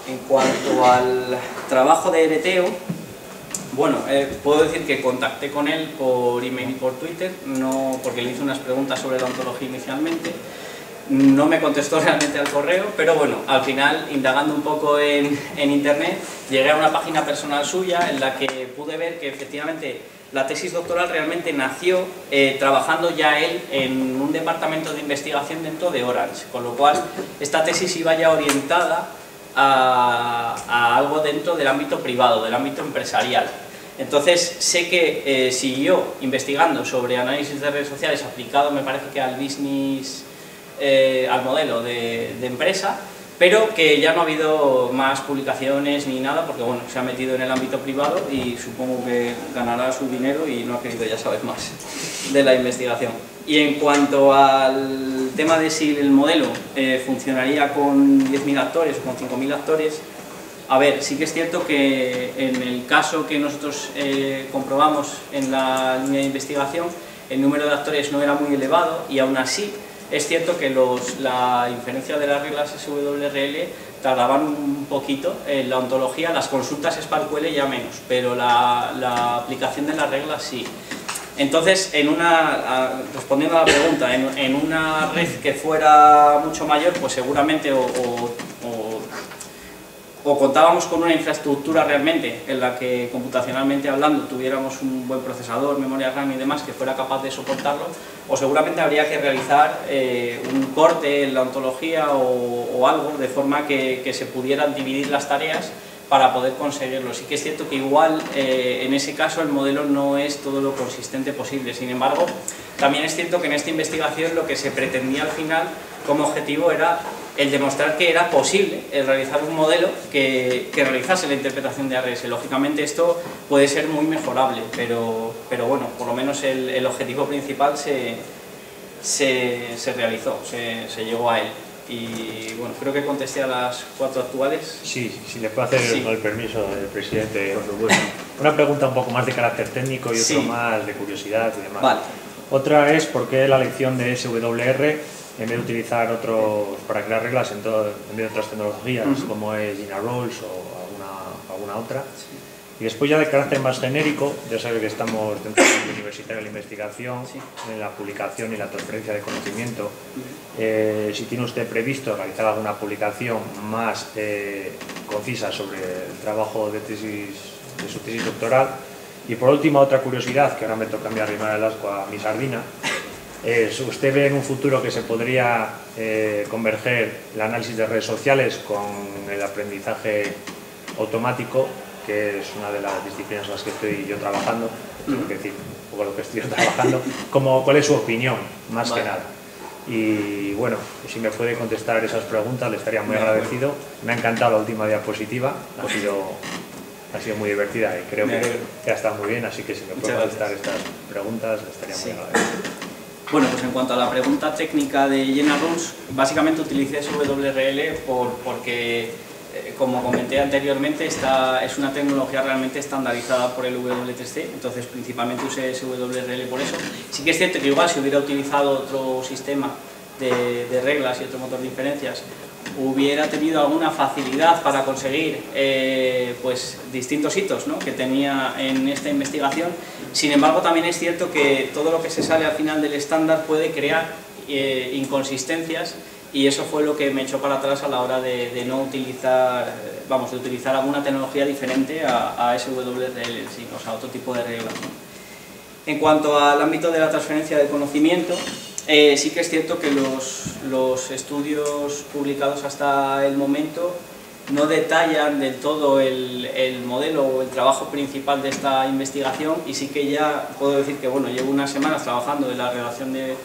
En cuanto al trabajo de Ereteo, bueno, puedo decir que contacté con él por email y por Twitter, no, porque le hice unas preguntas sobre la ontología inicialmente. No me contestó realmente al correo, pero bueno, al final, indagando un poco en internet, llegué a una página personal suya en la que pude ver que efectivamente la tesis doctoral realmente nació trabajando ya él en un departamento de investigación dentro de Orange, con lo cual esta tesis iba ya orientada a algo dentro del ámbito privado, del ámbito empresarial. Entonces sé que siguió investigando sobre análisis de redes sociales aplicado, me parece que al business, al modelo de empresa, pero que ya no ha habido más publicaciones ni nada, porque bueno, se ha metido en el ámbito privado y supongo que ganará su dinero y no ha querido ya saber más de la investigación. Y en cuanto al tema de si el modelo funcionaría con 10.000 actores o con 5.000 actores, a ver, sí que es cierto que en el caso que nosotros comprobamos en la línea de investigación, el número de actores no era muy elevado, y aún así es cierto que la inferencia de las reglas SWRL tardaban un poquito en la ontología, las consultas SparkQL ya menos, pero la aplicación de las reglas sí. Entonces, respondiendo a la pregunta, en una red que fuera mucho mayor, pues seguramente o contábamos con una infraestructura realmente en la que computacionalmente hablando tuviéramos un buen procesador, memoria RAM y demás que fuera capaz de soportarlo, o seguramente habría que realizar un corte en la ontología o algo, de forma que se pudieran dividir las tareas para poder conseguirlo. Sí que es cierto que igual en ese caso el modelo no es todo lo consistente posible. Sin embargo, también es cierto que en esta investigación lo que se pretendía al final como objetivo era el demostrar que era posible el realizar un modelo que realizase la interpretación de ARS. Lógicamente esto puede ser muy mejorable, pero bueno, por lo menos el objetivo principal se realizó, se llegó a él. Y bueno, creo que contesté a las 4 actuales. Sí, si le puedo hacer con el permiso del presidente, por supuesto. Una pregunta un poco más de carácter técnico y otra más de curiosidad y demás. Vale. Otra es por qué la elección de SWR en vez de utilizar otros para crear reglas en vez de otras tecnologías como es GinaRolls o alguna otra. Y después ya de carácter más genérico, ya sabe que estamos dentro del mundo universitario de la investigación, en la publicación y la transferencia de conocimiento. Si tiene usted previsto realizar alguna publicación más concisa sobre el trabajo de su tesis doctoral. Y por último, otra curiosidad, que ahora me toca a mí arrimar el asco a mi sardina, es, ¿usted ve en un futuro que se podría converger el análisis de redes sociales con el aprendizaje automático, que es una de las disciplinas en las que estoy yo trabajando, tengo que decir un poco lo que estoy trabajando, ¿cuál es su opinión, más que nada? Y bueno, si me puede contestar esas preguntas, le estaría muy agradecido. Me ha encantado la última diapositiva, ha sido muy divertida y creo que ha estado muy bien, así que si me puede contestar estas preguntas, le estaría muy agradecido. Bueno, pues en cuanto a la pregunta técnica de GinaRolls, básicamente utilicé SWRL porque como comenté anteriormente, es una tecnología realmente estandarizada por el W3C, entonces principalmente usé SWRL por eso. Sí que es cierto que igual si hubiera utilizado otro sistema de reglas y otro motor de inferencias, hubiera tenido alguna facilidad para conseguir pues distintos hitos, ¿no?, que tenía en esta investigación. Sin embargo, también es cierto que todo lo que se sale al final del estándar puede crear inconsistencias, y eso fue lo que me echó para atrás a la hora de no utilizar, de utilizar alguna tecnología diferente a SWRL, sí, o sea, otro tipo de reglas, ¿no? En cuanto al ámbito de la transferencia de conocimiento, sí que es cierto que los estudios publicados hasta el momento no detallan del todo el modelo o el trabajo principal de esta investigación, y sí que ya puedo decir que bueno, llevo unas semanas trabajando en la redacción de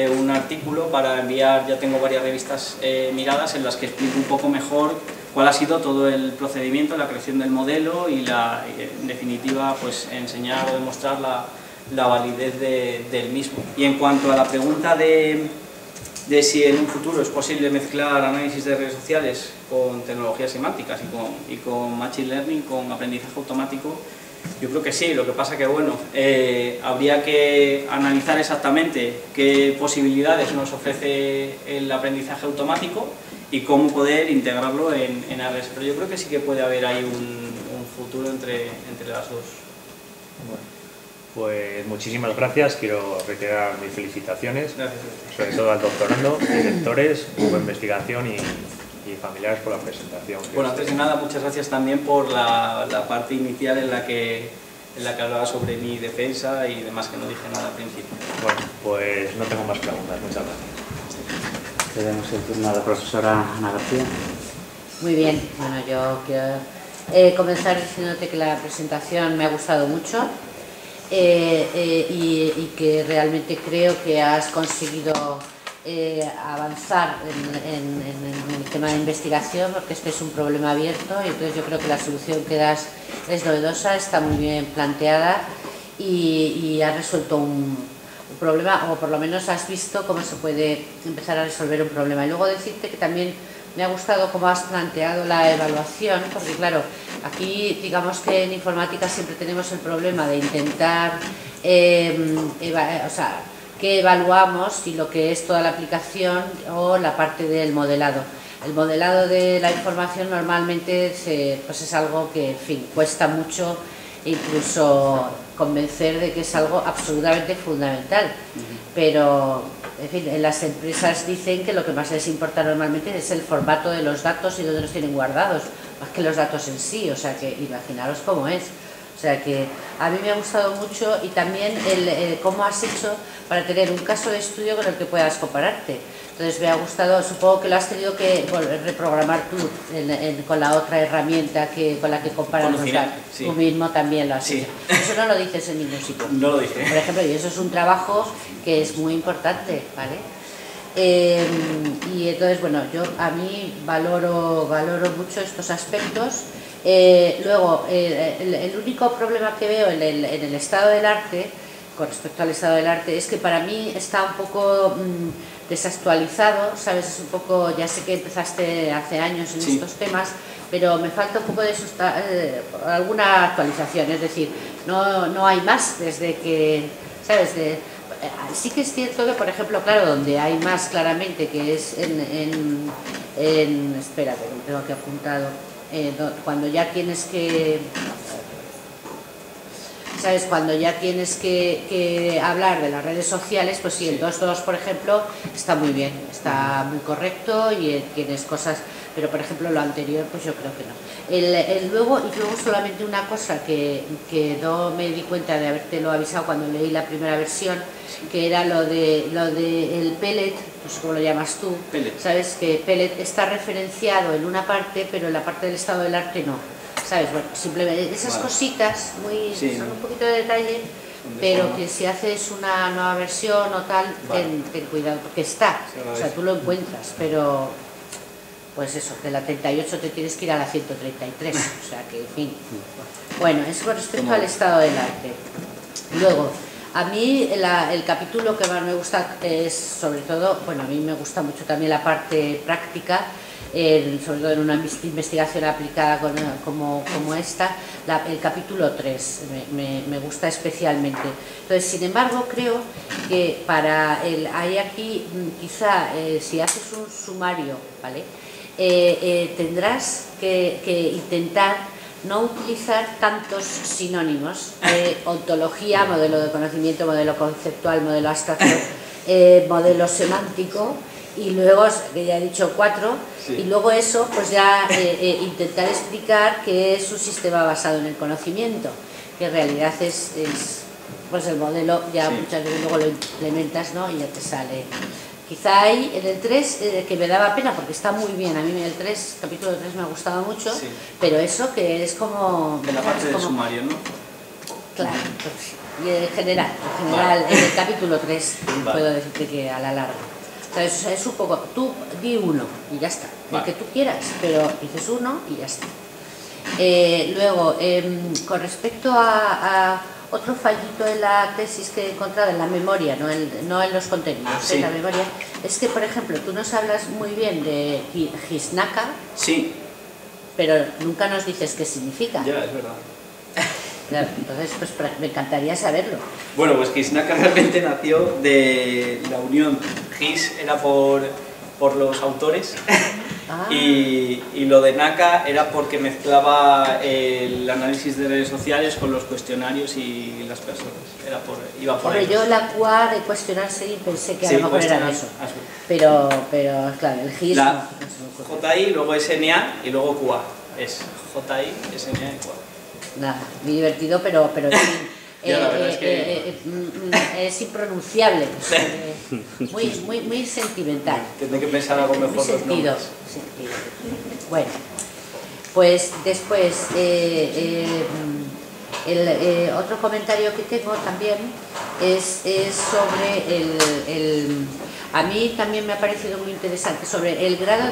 un artículo para enviar. Ya tengo varias revistas miradas en las que explico un poco mejor cuál ha sido todo el procedimiento, la creación del modelo y en definitiva pues enseñar o demostrar la validez del mismo. Y en cuanto a la pregunta de si en un futuro es posible mezclar análisis de redes sociales con tecnologías semánticas y con Machine Learning, con aprendizaje automático, yo creo que sí. Lo que pasa que bueno, habría que analizar exactamente qué posibilidades nos ofrece el aprendizaje automático y cómo poder integrarlo en ARES, pero yo creo que sí que puede haber ahí un futuro entre las dos. Bueno, pues muchísimas gracias, quiero reiterar mis felicitaciones, Gracias. sobre todo al doctorando, directores, grupo de investigación y familiares por la presentación. Bueno, antes de nada, muchas gracias también por la parte inicial en la que hablaba sobre mi defensa y demás, que no dije nada al principio. Bueno, pues no tengo más preguntas, muchas gracias. Tenemos el turno a la profesora Ana García. Muy bien, bueno, yo quiero comenzar diciéndote que la presentación me ha gustado mucho y que realmente creo que has conseguido avanzar en el tema de investigación, porque este es un problema abierto y entonces yo creo que la solución que das es novedosa, está muy bien planteada y has resuelto un problema, o por lo menos has visto cómo se puede empezar a resolver un problema. Y luego decirte que también me ha gustado cómo has planteado la evaluación, porque claro, aquí digamos que en informática siempre tenemos el problema de intentar, que evaluamos si lo que es toda la aplicación o la parte del modelado. El modelado de la información normalmente pues es algo que, en fin, cuesta mucho incluso convencer de que es algo absolutamente fundamental, pero en fin, en las empresas dicen que lo que más les importa normalmente es el formato de los datos y dónde los tienen guardados, más que los datos en sí, o sea que imaginaros cómo es. O sea que a mí me ha gustado mucho, y también cómo has hecho para tener un caso de estudio con el que puedas compararte. Entonces me ha gustado, supongo que lo has tenido que reprogramar tú con la otra herramienta con la que comparas los datos. Sí. Tú mismo también lo has hecho. Sí. Eso no lo dices en ningún sitio. No lo dije. Por ejemplo, y eso es un trabajo que es muy importante, ¿vale? Y entonces, bueno, yo a mí valoro mucho estos aspectos. Luego, el único problema que veo en el estado del arte, con respecto al estado del arte, es que para mí está un poco desactualizado, ¿sabes? Es un poco, ya sé que empezaste hace años en estos temas, pero me falta un poco de alguna actualización, es decir, no hay más desde que, ¿sabes? sí que es cierto que, por ejemplo, claro, donde hay más claramente, que es espérate, lo tengo aquí apuntado, cuando ya tienes que... ¿Sabes? Cuando ya tienes que hablar de las redes sociales, pues sí, el 2.2, por ejemplo, está muy bien, está muy correcto y tienes cosas, pero por ejemplo lo anterior, pues yo creo que no. Luego solamente una cosa que no me di cuenta de habértelo avisado cuando leí la primera versión, que era lo de el pellet, no sé cómo lo llamas tú, Pellet. ¿Sabes? Que pellet está referenciado en una parte, pero en la parte del estado del arte no. ¿Sabes? Bueno, simplemente esas cositas son un poquito de detalle, pero que si haces una nueva versión o tal, ten cuidado, porque está, o sea, tú lo encuentras, pero pues eso, de la 38 te tienes que ir a la 133, o sea que, en fin. Bueno, es con respecto al estado del arte. Luego, a mí el capítulo que más me gusta es, sobre todo, bueno, a mí me gusta mucho también la parte práctica, sobre todo en una investigación aplicada como esta, el capítulo 3 me gusta especialmente. Entonces, sin embargo, creo que hay aquí, quizá, si haces un sumario, ¿vale? Tendrás que intentar no utilizar tantos sinónimos de ontología, modelo de conocimiento, modelo conceptual, modelo abstracto, modelo semántico, y luego, que ya he dicho 4, y luego eso, pues ya intentar explicar que es un sistema basado en el conocimiento, que en realidad es pues el modelo, ya muchas veces luego lo implementas, ¿no? Y ya te sale. Quizá hay en el 3, que me daba pena porque está muy bien, a mí el capítulo 3 me ha gustado mucho, pero eso que es como... De la parte del sumario, ¿no? Claro, pues, y en general, en el capítulo 3 puedo decirte que a la larga. Entonces, es un poco, tú di uno y ya está, el que tú quieras, pero dices uno y ya está. Luego, con respecto a otro fallito en la tesis que he encontrado, en la memoria, no en los contenidos, en la memoria, es que, por ejemplo, tú nos hablas muy bien de Gisnaka, pero nunca nos dices qué significa. Ya, es verdad. Claro, entonces pues me encantaría saberlo. Bueno, pues Gisnaka realmente nació de la unión. Gis era por los autores y lo de Naka era porque mezclaba el análisis de redes sociales con los cuestionarios y las personas. Iba por ahí. Yo la QA de cuestionarse y pensé que a lo mejor era eso. Pero claro, el Gis no JI, luego SNA y luego QA. Es JI, SNA y QA. Nada, muy divertido, pero en fin, Ya, la verdad es que... es impronunciable, muy sentimental. Tendré que pensar algo mejor los nombres. Bueno, pues después, otro comentario que tengo también es sobre a mí también me ha parecido muy interesante, sobre el grado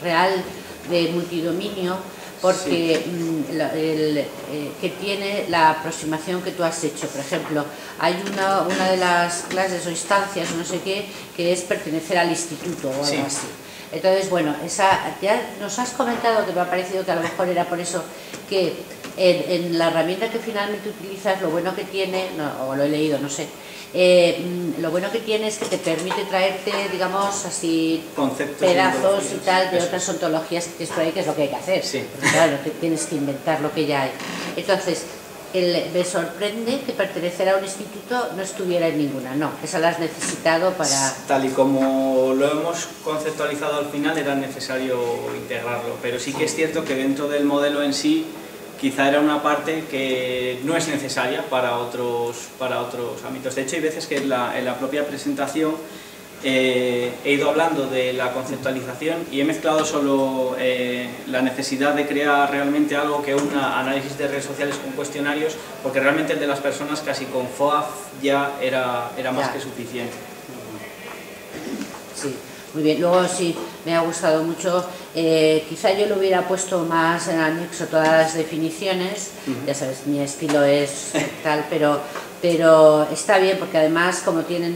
real de multidominio, porque que tiene la aproximación que tú has hecho. Por ejemplo, hay una de las clases o instancias, no sé qué, que es pertenecer al instituto o algo así. Entonces, bueno, ya nos has comentado, que me ha parecido que a lo mejor era por eso, que en la herramienta que finalmente utilizas, lo bueno que tiene, o lo he leído, no sé, lo bueno que tiene es que te permite traerte, digamos, así conceptos, pedazos y tal de otras ontologías que tienes por ahí, que es lo que hay que hacer, porque claro, tienes que inventar lo que ya hay. Entonces, me sorprende que pertenecer a un instituto no estuviera en ninguna, no, esa la has necesitado para... Tal y como lo hemos conceptualizado al final, era necesario integrarlo, pero sí que es cierto que dentro del modelo en sí, quizá era una parte que no es necesaria para otros ámbitos. De hecho, hay veces que en la propia presentación he ido hablando de la conceptualización y he mezclado solo la necesidad de crear realmente algo que una análisis de redes sociales con cuestionarios, porque realmente el de las personas casi con FOAF ya era más que suficiente. Sí. Muy bien, luego sí, me ha gustado mucho, quizá yo lo hubiera puesto más en anexo todas las definiciones, ya sabes, mi estilo es tal, pero está bien porque además como tienen,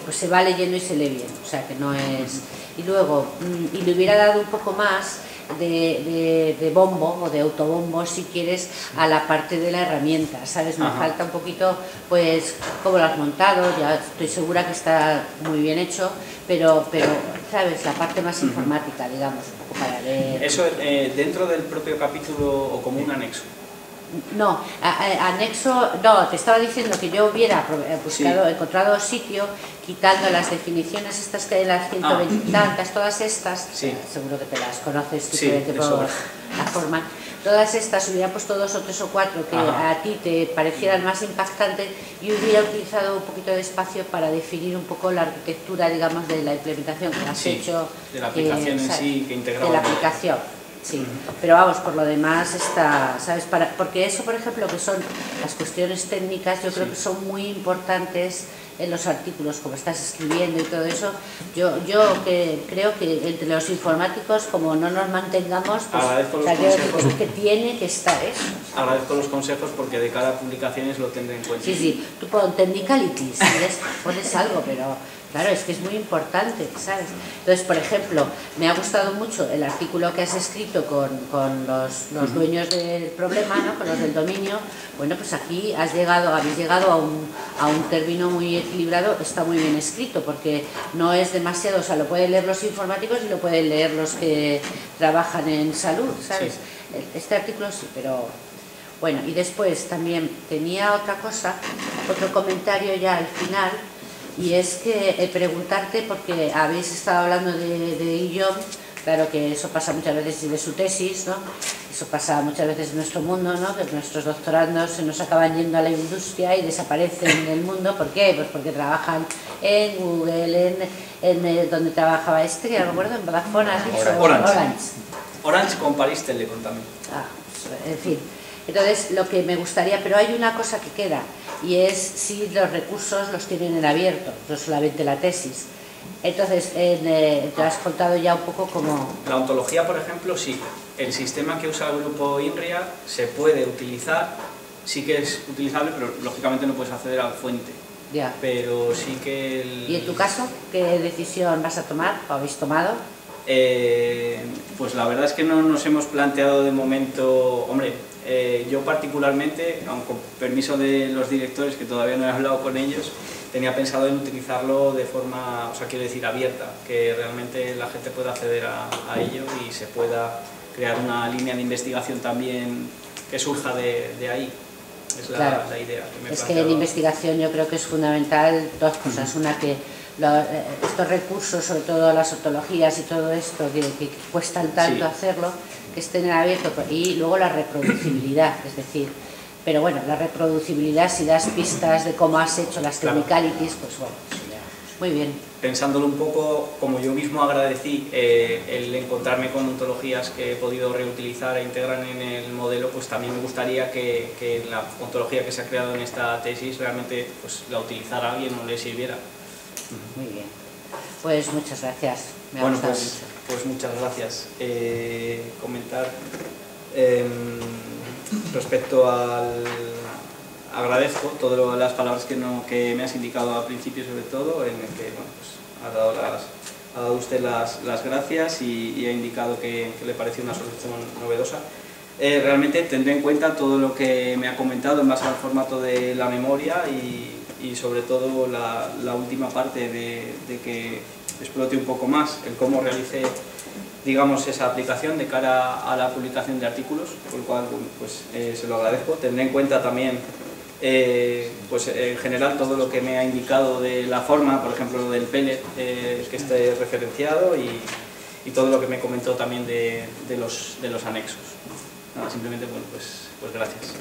pues se va leyendo y se lee bien, o sea que no es... Y luego, y le hubiera dado un poco más de bombo o de autobombo, si quieres, a la parte de la herramienta, ¿sabes? Me falta un poquito, pues, cómo lo has montado, ya estoy segura que está muy bien hecho, pero ¿sabes? La parte más informática, digamos, un poco para ver... ¿Eso dentro del propio capítulo o como un anexo? No, anexo, no, te estaba diciendo que yo hubiera buscado, encontrado sitio quitando las definiciones estas que hay en las 120 y tantas, todas estas, seguro que te las conoces simplemente por la forma, todas estas hubiera puesto 2 o 3 o 4 que a ti te parecieran más impactantes y hubiera utilizado un poquito de espacio para definir un poco la arquitectura, digamos, de la implementación que has hecho. De la aplicación en sí, que integraba. De la aplicación. Sí, pero vamos, por lo demás está, ¿sabes? Porque eso, por ejemplo, que son las cuestiones técnicas, yo creo que son muy importantes en los artículos, como estás escribiendo y todo eso. Yo creo que entre los informáticos, como no nos mantengamos, pues, consejos, que tiene que estar eso. Agradezco los consejos porque de cada publicaciones lo tendré en cuenta. Sí, tú pon technicalities, pones algo, pero... Claro, es que es muy importante, ¿sabes? Entonces, por ejemplo, me ha gustado mucho el artículo que has escrito con los dueños del problema, ¿no? Con los del dominio. Bueno, pues aquí habéis llegado a un término muy equilibrado, está muy bien escrito, porque no es demasiado, o sea, lo pueden leer los informáticos y lo pueden leer los que trabajan en salud, ¿sabes? Sí. Este artículo sí, pero... Bueno, y después también tenía otra cosa, otro comentario ya al final, y es que preguntarte, porque habéis estado hablando de Illom, claro que eso pasa muchas veces y de su tesis, ¿no? Eso pasa muchas veces en nuestro mundo, ¿no? Que nuestros doctorandos se nos acaban yendo a la industria y desaparecen del mundo. ¿Por qué? Pues porque trabajan en Google, en donde trabajaba que no me acuerdo, en Vodafone, Orange con Paris Telecom también. En fin. Entonces, lo que me gustaría, pero hay una cosa que queda, y es si los recursos los tienen en abierto, no solamente la tesis. Entonces, te has contado ya un poco cómo... La ontología, por ejemplo, sí. El sistema que usa el grupo INRIA se puede utilizar, sí que es utilizable, pero lógicamente no puedes acceder a la fuente. Ya. Pero sí que... ¿Y en tu caso, qué decisión vas a tomar o habéis tomado? Pues la verdad es que no nos hemos planteado de momento... Hombre, yo particularmente, aun con permiso de los directores, que todavía no he hablado con ellos, tenía pensado en utilizarlo de forma, o sea, quiero decir, abierta, que realmente la gente pueda acceder a ello y se pueda crear una línea de investigación también que surja de ahí. Es la idea que me he planteado. Que en investigación yo creo que es fundamental dos cosas. Una, que estos recursos, sobre todo las ontologías y todo esto, que cuestan tanto hacerlo, que estén en abierto, y luego la reproducibilidad, es decir, pero bueno, la reproducibilidad, si das pistas de cómo has hecho las technicalities, pues bueno, muy bien. Pensándolo un poco, como yo mismo agradecí el encontrarme con ontologías que he podido reutilizar e integrar en el modelo, pues también me gustaría que la ontología que se ha creado en esta tesis realmente pues, la utilizara alguien o le sirviera. Muy bien, pues muchas gracias, me ha bueno, gustado pues, mucho. Pues muchas gracias. Comentar respecto al... Agradezco todas las palabras que me has indicado al principio, sobre todo, en el que bueno, pues, ha dado usted las gracias y ha indicado que le pareció una solución novedosa. Realmente tendré en cuenta todo lo que me ha comentado en base al formato de la memoria y sobre todo la última parte de que explote un poco más el cómo realicé, digamos, esa aplicación de cara a la publicación de artículos, por lo cual pues, se lo agradezco. Tendré en cuenta también pues en general todo lo que me ha indicado de la forma, por ejemplo lo del pellet que esté referenciado y todo lo que me comentó también de los anexos. Nada, simplemente bueno, pues gracias.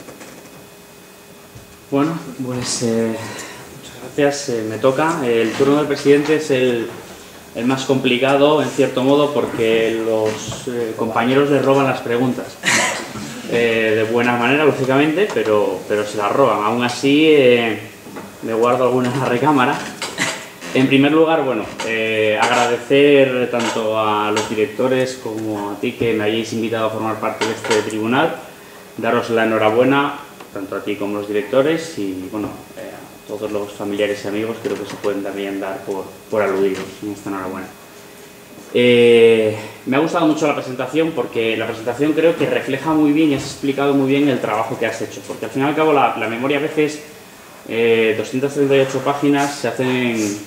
Bueno, pues muchas gracias, me toca. El turno del presidente es el más complicado en cierto modo porque los compañeros le roban las preguntas. De buena manera, lógicamente, pero se las roban. Aún así, me guardo alguna en la recámara. En primer lugar, bueno, agradecer tanto a los directores como a ti que me hayáis invitado a formar parte de este tribunal. Daros la enhorabuena, tanto a ti como a los directores y, bueno, a todos los familiares y amigos, creo que se pueden también dar por aludidos en esta enhorabuena. Me ha gustado mucho la presentación porque la presentación creo que refleja muy bien y has explicado muy bien el trabajo que has hecho, porque al fin y al cabo la memoria a veces 238 páginas se hacen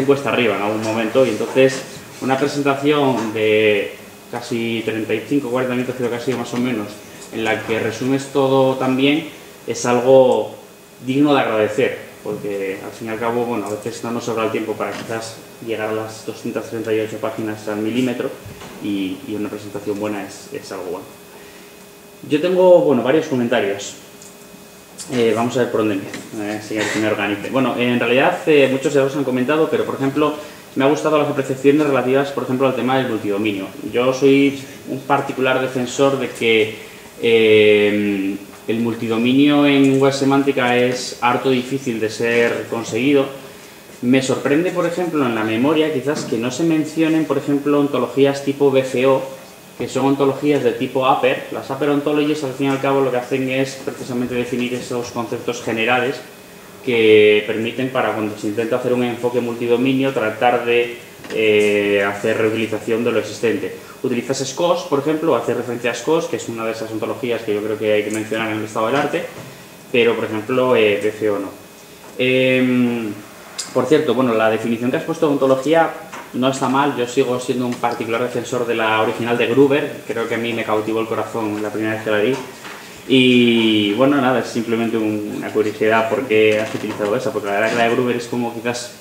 cuesta arriba en algún momento, y entonces una presentación de casi 35-40 minutos, creo que ha sido más o menos, en la que resumes todo también, es algo digno de agradecer, porque al fin y al cabo, bueno, a veces no nos sobra el tiempo para quizás llegar a las 238 páginas al milímetro, y una presentación buena es algo bueno. Yo tengo, bueno, varios comentarios. Vamos a ver por dónde empiezo, que me organice. Bueno, en realidad muchos de ellos han comentado, pero por ejemplo, me ha gustado las apreciaciones relativas, por ejemplo, al tema del multidominio. Yo soy un particular defensor de que el multidominio en web semántica es harto difícil de ser conseguido. Me sorprende, por ejemplo, en la memoria, quizás que no se mencionen, por ejemplo, ontologías tipo BCO, que son ontologías de tipo upper. Las upper ontologies, al fin y al cabo, lo que hacen es precisamente definir esos conceptos generales que permiten, para cuando se intenta hacer un enfoque multidominio, tratar de hacer reutilización de lo existente. Utilizas SCOS, por ejemplo, hace referencia a SCOS, que es una de esas ontologías que yo creo que hay que mencionar en el estado del arte, pero, por ejemplo, BCO no. Por cierto, bueno, la definición que has puesto de ontología no está mal. Yo sigo siendo un particular defensor de la original de Gruber. Creo que a mí me cautivó el corazón la primera vez que la leí. Y bueno, nada, es simplemente una curiosidad por qué has utilizado esa, porque la verdad que la de Gruber es como quizás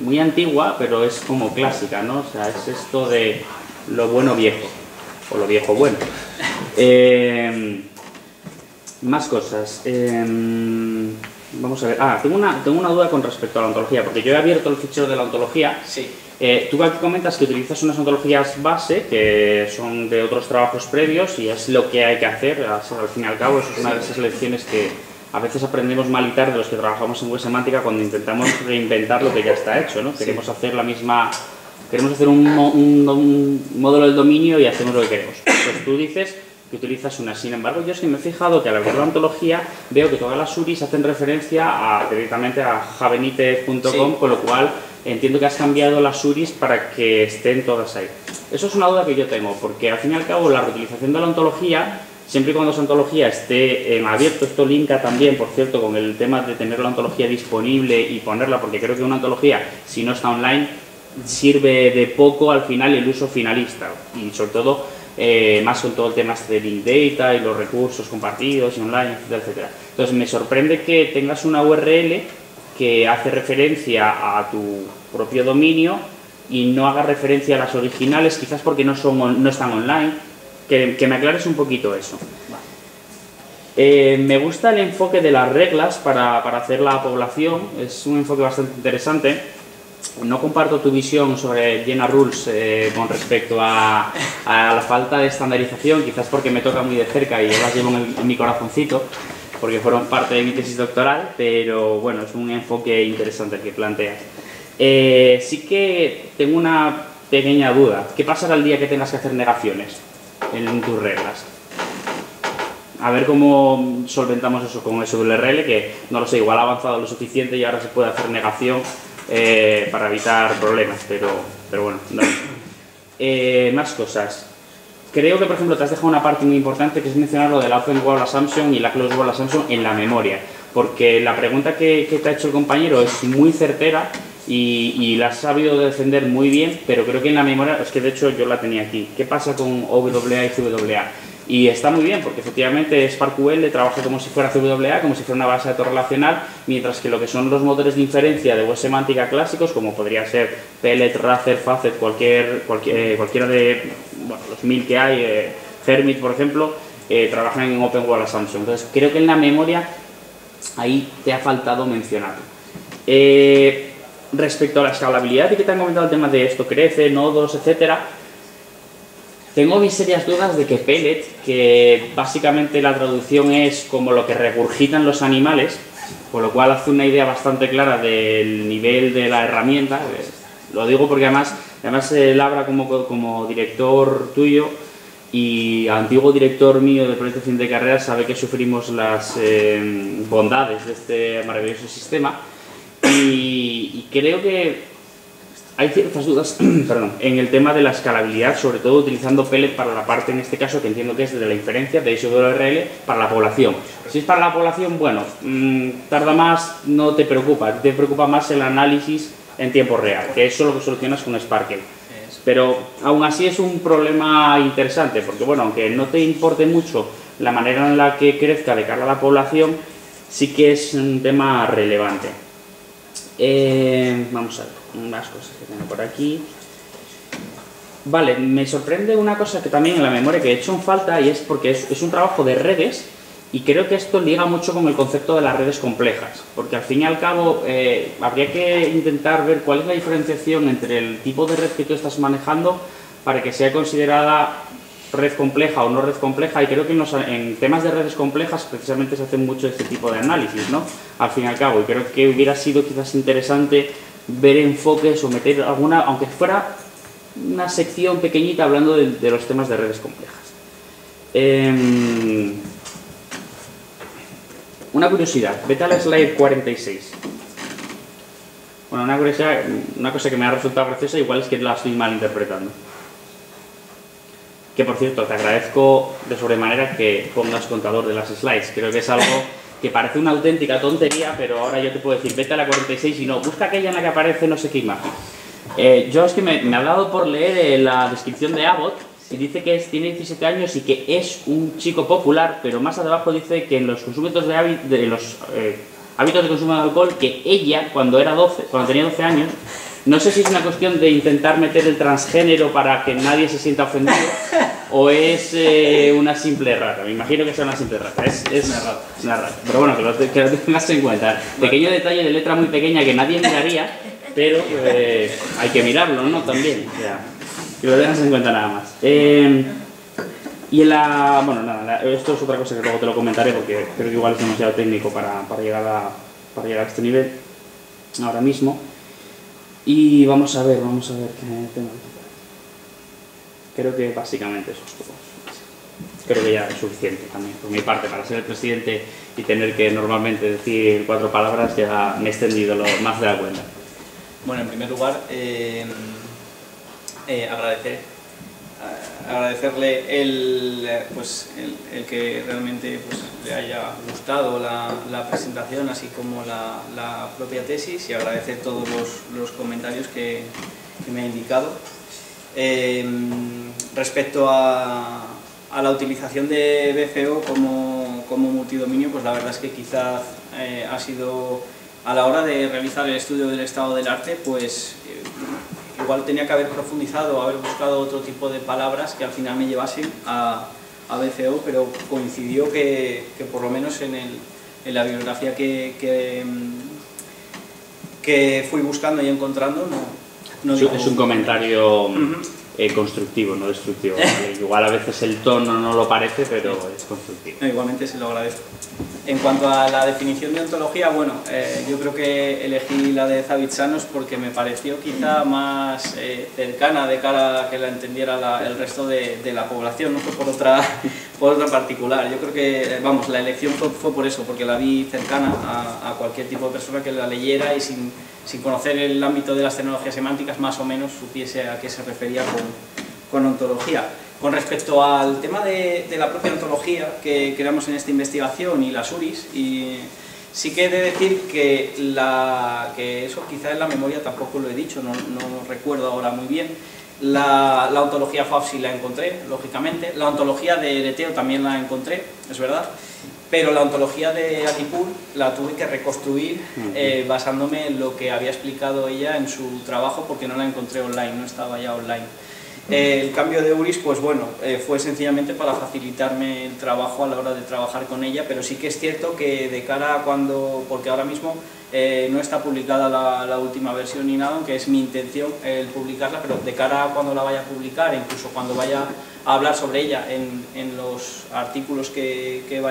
muy antigua, pero es como clásica, ¿no? O sea, es esto de lo bueno viejo, o lo viejo bueno. Más cosas. Vamos a ver. Tengo una duda con respecto a la ontología, porque yo he abierto el fichero de la ontología. Sí. Tú aquí comentas que utilizas unas ontologías base, que son de otros trabajos previos, y es lo que hay que hacer, al fin y al cabo. Eso es una de esas lecciones que a veces aprendemos mal y tarde los que trabajamos en web semántica, cuando intentamos reinventar lo que ya está hecho, ¿no? Queremos hacer la misma... Queremos hacer un módulo del dominio y hacemos lo que queremos. Pues tú dices que utilizas una. Sin embargo, yo sí me he fijado que al abrir la ontología veo que todas las URIs hacen referencia directamente a javenite.com, sí. Con lo cual entiendo que has cambiado las URIs para que estén todas ahí. Eso es una duda que yo tengo, porque al fin y al cabo la reutilización de la ontología, siempre y cuando esa ontología esté en abierto, esto linka también, por cierto, con el tema de tener la ontología disponible y ponerla, porque creo que una ontología, si no está online, sirve de poco al final el uso finalista, y sobre todo más con todo el tema de link data y los recursos compartidos y online, etcétera, etcétera. Entonces me sorprende que tengas una URL que hace referencia a tu propio dominio y no haga referencia a las originales, quizás porque no están online. Que me aclares un poquito eso. Me gusta el enfoque de las reglas para hacer la población, es un enfoque bastante interesante. No comparto tu visión sobre Jena Rules con respecto a la falta de estandarización, quizás porque me toca muy de cerca y yo las llevo en mi corazoncito, porque fueron parte de mi tesis doctoral, pero bueno, es un enfoque interesante el que planteas. Sí que tengo una pequeña duda. ¿Qué pasará el día que tengas que hacer negaciones en tus reglas? A ver cómo solventamos eso con SWRL, que no lo sé, igual ha avanzado lo suficiente y ahora se puede hacer negación para evitar problemas, pero bueno, no. Más cosas. Creo que, por ejemplo, te has dejado una parte muy importante, que es mencionar lo de la Open World Assumption y la Closed World Assumption en la memoria, porque la pregunta que te ha hecho el compañero es muy certera y la has sabido defender muy bien, pero creo que en la memoria, es que de hecho yo la tenía aquí. ¿Qué pasa con OWA y CWA? Y está muy bien, porque efectivamente SparkQL trabaja como si fuera CWA, como si fuera una base de datos relacional, mientras que lo que son los motores de inferencia de web semántica clásicos, como podría ser Pellet, Razer, Facet, cualquiera de los 1000 que hay, Hermit, por ejemplo, trabajan en Open World Assumption. Entonces, creo que en la memoria ahí te ha faltado mencionarlo. Respecto a la escalabilidad, y que te han comentado el tema de esto crece, nodos, etcétera, tengo mis serias dudas de que Pellet, que básicamente la traducción es como lo que regurgitan los animales, con lo cual hace una idea bastante clara del nivel de la herramienta. Lo digo porque además él habla como director tuyo y antiguo director mío del proyecto de fin de carrera, sabe que sufrimos las bondades de este maravilloso sistema, y creo que hay ciertas dudas perdón, en el tema de la escalabilidad, sobre todo utilizando Pellet para la parte, en este caso, que entiendo que es de la inferencia de SWRL para la población. Si es para la población, bueno, tarda más, no te preocupa más el análisis en tiempo real, que eso lo que solucionas con Sparkle. Pero aún así es un problema interesante, porque bueno, aunque no te importe mucho la manera en la que crezca de cara a la población, sí que es un tema relevante. Vamos a ver, más cosas que tengo por aquí. Vale, me sorprende una cosa que también en la memoria que he hecho en falta, y es porque es un trabajo de redes, y creo que esto liga mucho con el concepto de las redes complejas, porque al fin y al cabo habría que intentar ver cuál es la diferenciación entre el tipo de red que tú estás manejando para que sea considerada red compleja o no red compleja, y creo que en temas de redes complejas precisamente se hace mucho este tipo de análisis, ¿no? Al fin y al cabo, y creo que hubiera sido quizás interesante ver enfoques o meter alguna, aunque fuera una sección pequeñita hablando de los temas de redes complejas. Una curiosidad, vete a la slide 46. Bueno, una cosa que me ha resultado graciosa, igual es que la estoy malinterpretando. Que por cierto, te agradezco de sobremanera que pongas contador de las slides. Creo que es algo que parece una auténtica tontería, pero ahora yo te puedo decir, vete a la 46 y no, busca aquella en la que aparece no sé qué imagen. Yo es que me ha dado por leer la descripción de Abbott y dice que tiene 17 años y que es un chico popular, pero más abajo dice que en los hábitos de consumo de alcohol, que ella, cuando tenía 12 años, no sé si es una cuestión de intentar meter el transgénero para que nadie se sienta ofendido o es una simple rata. Me imagino que sea una simple rata. Es una rata. Pero bueno, que lo tengas en cuenta. Pequeño detalle de letra muy pequeña que nadie miraría, pero hay que mirarlo, ¿no? También. O sea, que lo tengas en cuenta nada más. Y bueno, nada, esto es otra cosa que luego te lo comentaré porque creo que igual es demasiado técnico para llegar a este nivel ahora mismo. Y vamos a ver qué tengo aquí. Creo que básicamente eso es todo. Creo que ya es suficiente también por mi parte para ser el presidente y tener que normalmente decir 4 palabras, ya me he extendido lo más de la cuenta. Bueno, en primer lugar, agradecerle el que realmente le haya gustado la presentación, así como la propia tesis, y agradecer todos los comentarios que me ha indicado. Respecto a la utilización de BFO como multidominio, pues la verdad es que quizás ha sido, a la hora de realizar el estudio del estado del arte, pues igual tenía que haber profundizado, haber buscado otro tipo de palabras que al final me llevasen a BFO, pero coincidió que por lo menos en la bibliografía que fui buscando y encontrando no es un comentario constructivo, no destructivo. ¿Vale? Igual a veces el tono no lo parece, pero es constructivo. No, igualmente se lo agradezco. En cuanto a la definición de ontología, bueno, yo creo que elegí la de Zavitsanos porque me pareció quizá más cercana de cara a que la entendiera el resto de la población, no fue por otra particular. Yo creo que, vamos, la elección fue por eso, porque la vi cercana a cualquier tipo de persona que la leyera y sin conocer el ámbito de las tecnologías semánticas, más o menos supiese a qué se refería con ontología. Con respecto al tema de la propia ontología que creamos en esta investigación y las URIs, y sí que he de decir que eso quizá en la memoria tampoco lo he dicho, no recuerdo ahora muy bien. La ontología FAFSI la encontré, lógicamente. La ontología de Ereteo también la encontré, es verdad. Pero la ontología de Atipur la tuve que reconstruir basándome en lo que había explicado ella en su trabajo, porque no la encontré online, no estaba ya online. El cambio de URIs, pues bueno, fue sencillamente para facilitarme el trabajo a la hora de trabajar con ella, pero sí que es cierto que de cara a porque ahora mismo no está publicada la última versión ni nada, aunque es mi intención el publicarla, pero de cara a cuando la vaya a publicar, incluso cuando vaya a hablar sobre ella en los artículos que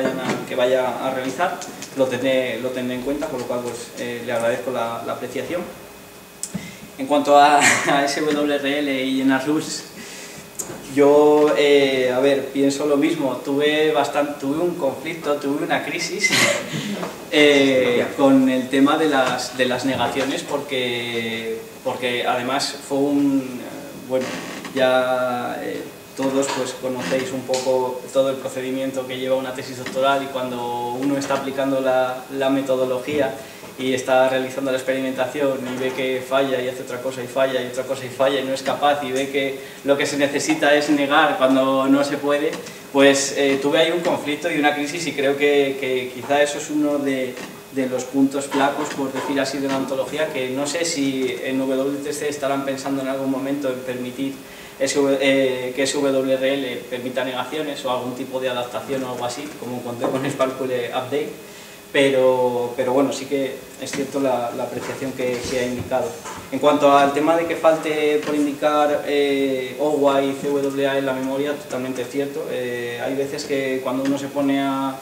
vaya a realizar, lo tendré en cuenta, por lo cual pues, le agradezco la apreciación. En cuanto a SWRL y GeneraRules, Yo, a ver, pienso lo mismo, tuve un conflicto, tuve una crisis con el tema de las negaciones, porque además fue bueno, ya todos pues conocéis un poco todo el procedimiento que lleva una tesis doctoral, y cuando uno está aplicando la metodología y está realizando la experimentación y ve que falla y hace otra cosa y falla y otra cosa y falla y no es capaz, y ve que lo que se necesita es negar cuando no se puede, pues tuve ahí un conflicto y una crisis, y creo que quizá eso es uno de los puntos flacos, por decir así, de la ontología, que no sé si en WTC estarán pensando en algún momento en permitir que SWRL permita negaciones o algún tipo de adaptación o algo así, como conté con Sparkle Update. Pero bueno, sí que es cierto la apreciación que ha indicado. En cuanto al tema de que falte por indicar OWA y CWA en la memoria, totalmente cierto. Hay veces que cuando uno se pone a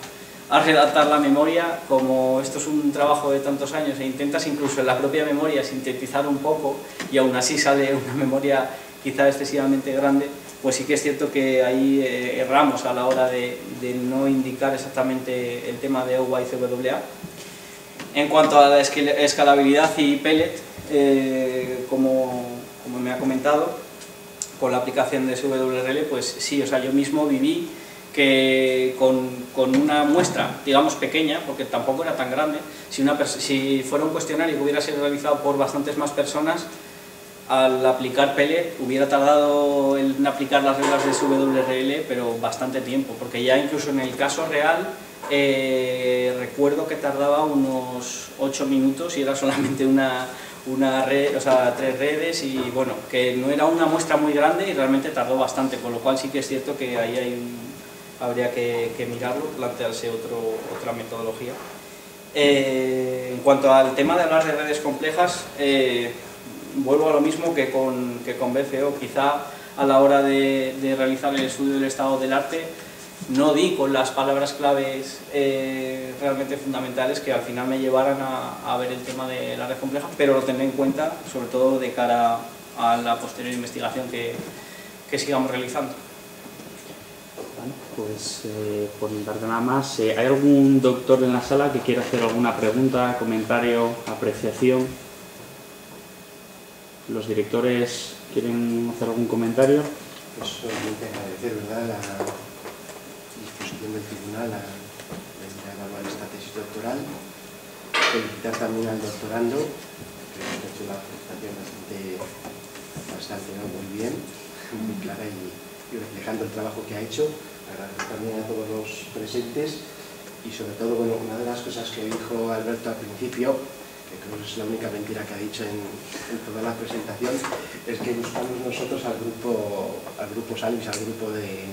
redactar la memoria, como esto es un trabajo de tantos años e intentas incluso en la propia memoria sintetizar un poco y aún así sale una memoria quizá excesivamente grande, pues sí que es cierto que ahí erramos a la hora de no indicar exactamente el tema de OWA y CWA. En cuanto a la escalabilidad y pellet, como me ha comentado, con la aplicación de SWRL, pues sí, o sea, yo mismo viví que con una muestra, digamos pequeña, porque tampoco era tan grande, si fuera un cuestionario que hubiera sido realizado por bastantes más personas, al aplicar pellet hubiera tardado en aplicar las reglas de SWRL, pero bastante tiempo, porque ya incluso en el caso real recuerdo que tardaba unos 8 minutos y era solamente una red, o sea, 3 redes, y bueno, que no era una muestra muy grande y realmente tardó bastante, con lo cual sí que es cierto que ahí habría que mirarlo, plantearse otra metodología. En cuanto al tema de hablar de redes complejas, vuelvo a lo mismo que con BCO, quizá a la hora de realizar el estudio del estado del arte no di con las palabras claves realmente fundamentales que al final me llevaran a ver el tema de la red compleja, pero lo tendré en cuenta, sobre todo de cara a la posterior investigación que sigamos realizando. Vale, pues por mi parte nada más. ¿Hay algún doctor en la sala que quiera hacer alguna pregunta, comentario, apreciación? ¿Los directores quieren hacer algún comentario? Pues solamente agradecer, ¿verdad?, la disposición del tribunal a evaluar esta tesis doctoral. Felicitar también al doctorando, que ha hecho la presentación bastante muy bien, muy clara y reflejando el trabajo que ha hecho. Agradecer también a todos los presentes y sobre todo, bueno, una de las cosas que dijo Alberto al principio, que creo que es la única mentira que ha dicho en toda la presentación, es que buscamos nosotros al grupo SALIS, al grupo de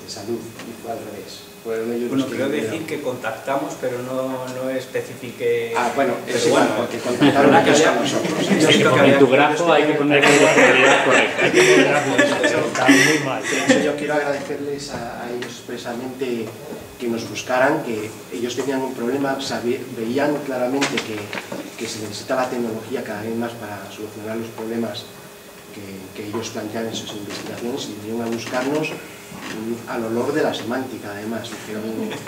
salud, y fue al revés. Bueno, quiero decir que contactamos, pero no especifique... Ah, bueno, es igual, porque contactaron a nosotros. En tu grafo hay que poner la realidad correcta. Está muy mal. De hecho, yo quiero agradecerles a ellos expresamente que nos buscaran, que ellos tenían un problema, veían claramente que se necesita la tecnología cada vez más para solucionar los problemas que ellos plantean en sus investigaciones, y vinieron a buscarnos al olor de la semántica, además. Dijeron,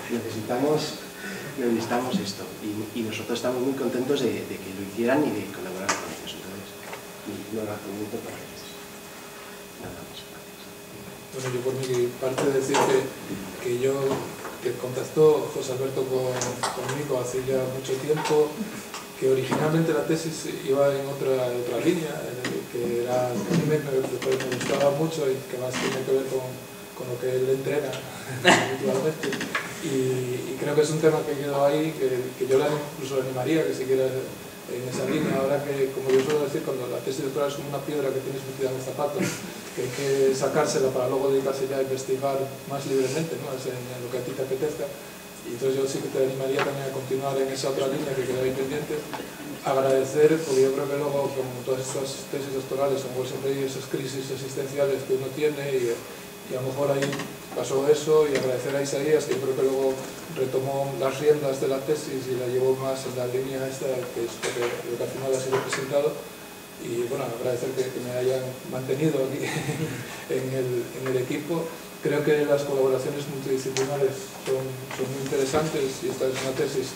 necesitamos esto, y nosotros estamos muy contentos de que lo hicieran y de colaborar con ellos. Entonces, un agradecimiento para ellos. Nada más. Bueno, yo por mi parte decir que contactó José Alberto conmigo hace ya mucho tiempo, que originalmente la tesis iba en otra línea, que a mí me gustaba mucho y que más tiene que ver con lo que él entrena habitualmente, y creo que es un tema que quedó ahí, que yo incluso le animaría que siguiera en esa línea. Ahora que, como yo suelo decir, cuando la tesis doctoral es como una piedra que tienes metida en el zapato, que hay que sacársela para luego dedicarse ya a investigar más libremente, ¿no?, es en lo que a ti te apetezca. Y entonces yo sí que te animaría también a continuar en esa otra línea que queda ahí pendiente. Agradecer, porque yo creo que luego, como todas estas tesis doctorales, como siempre hay esas crisis existenciales que uno tiene, y a lo mejor ahí pasó eso, y agradecer a Isaías, que yo creo que luego retomó las riendas de la tesis y la llevó más en la línea esta, que es lo que al final ha sido presentado. y bueno, agradecer que me hayan mantenido aquí en el equipo. Creo que las colaboraciones multidisciplinares son muy interesantes y esta es una tesis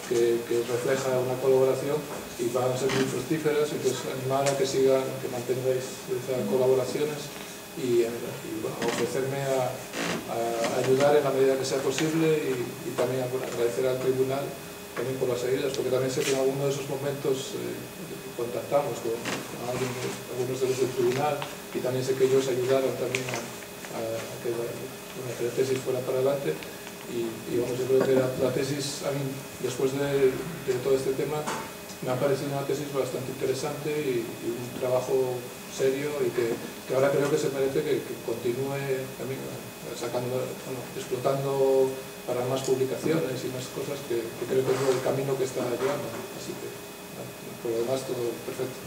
que refleja una colaboración y van a ser muy fructíferas, entonces animar a que sigan, que mantengáis esas colaboraciones y bueno, ofrecerme a ayudar en la medida que sea posible y también agradecer al tribunal también por las ayudas, porque también sé que en alguno de esos momentos contactamos con algunos de los del tribunal y también sé que ellos ayudaron también a que la tesis fuera para adelante y vamos, yo creo que la tesis, a mí, después de todo este tema, me ha parecido una tesis bastante interesante y un trabajo serio y que ahora creo que se merece que continúe también sacando, bueno, explotando para más publicaciones y más cosas que creo que es el camino que está llevando. Así que, por lo demás, todo perfecto.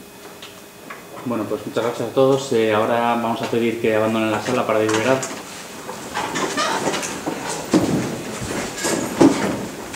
Bueno, pues muchas gracias a todos. Ahora vamos a pedir que abandonen la sala para deliberar.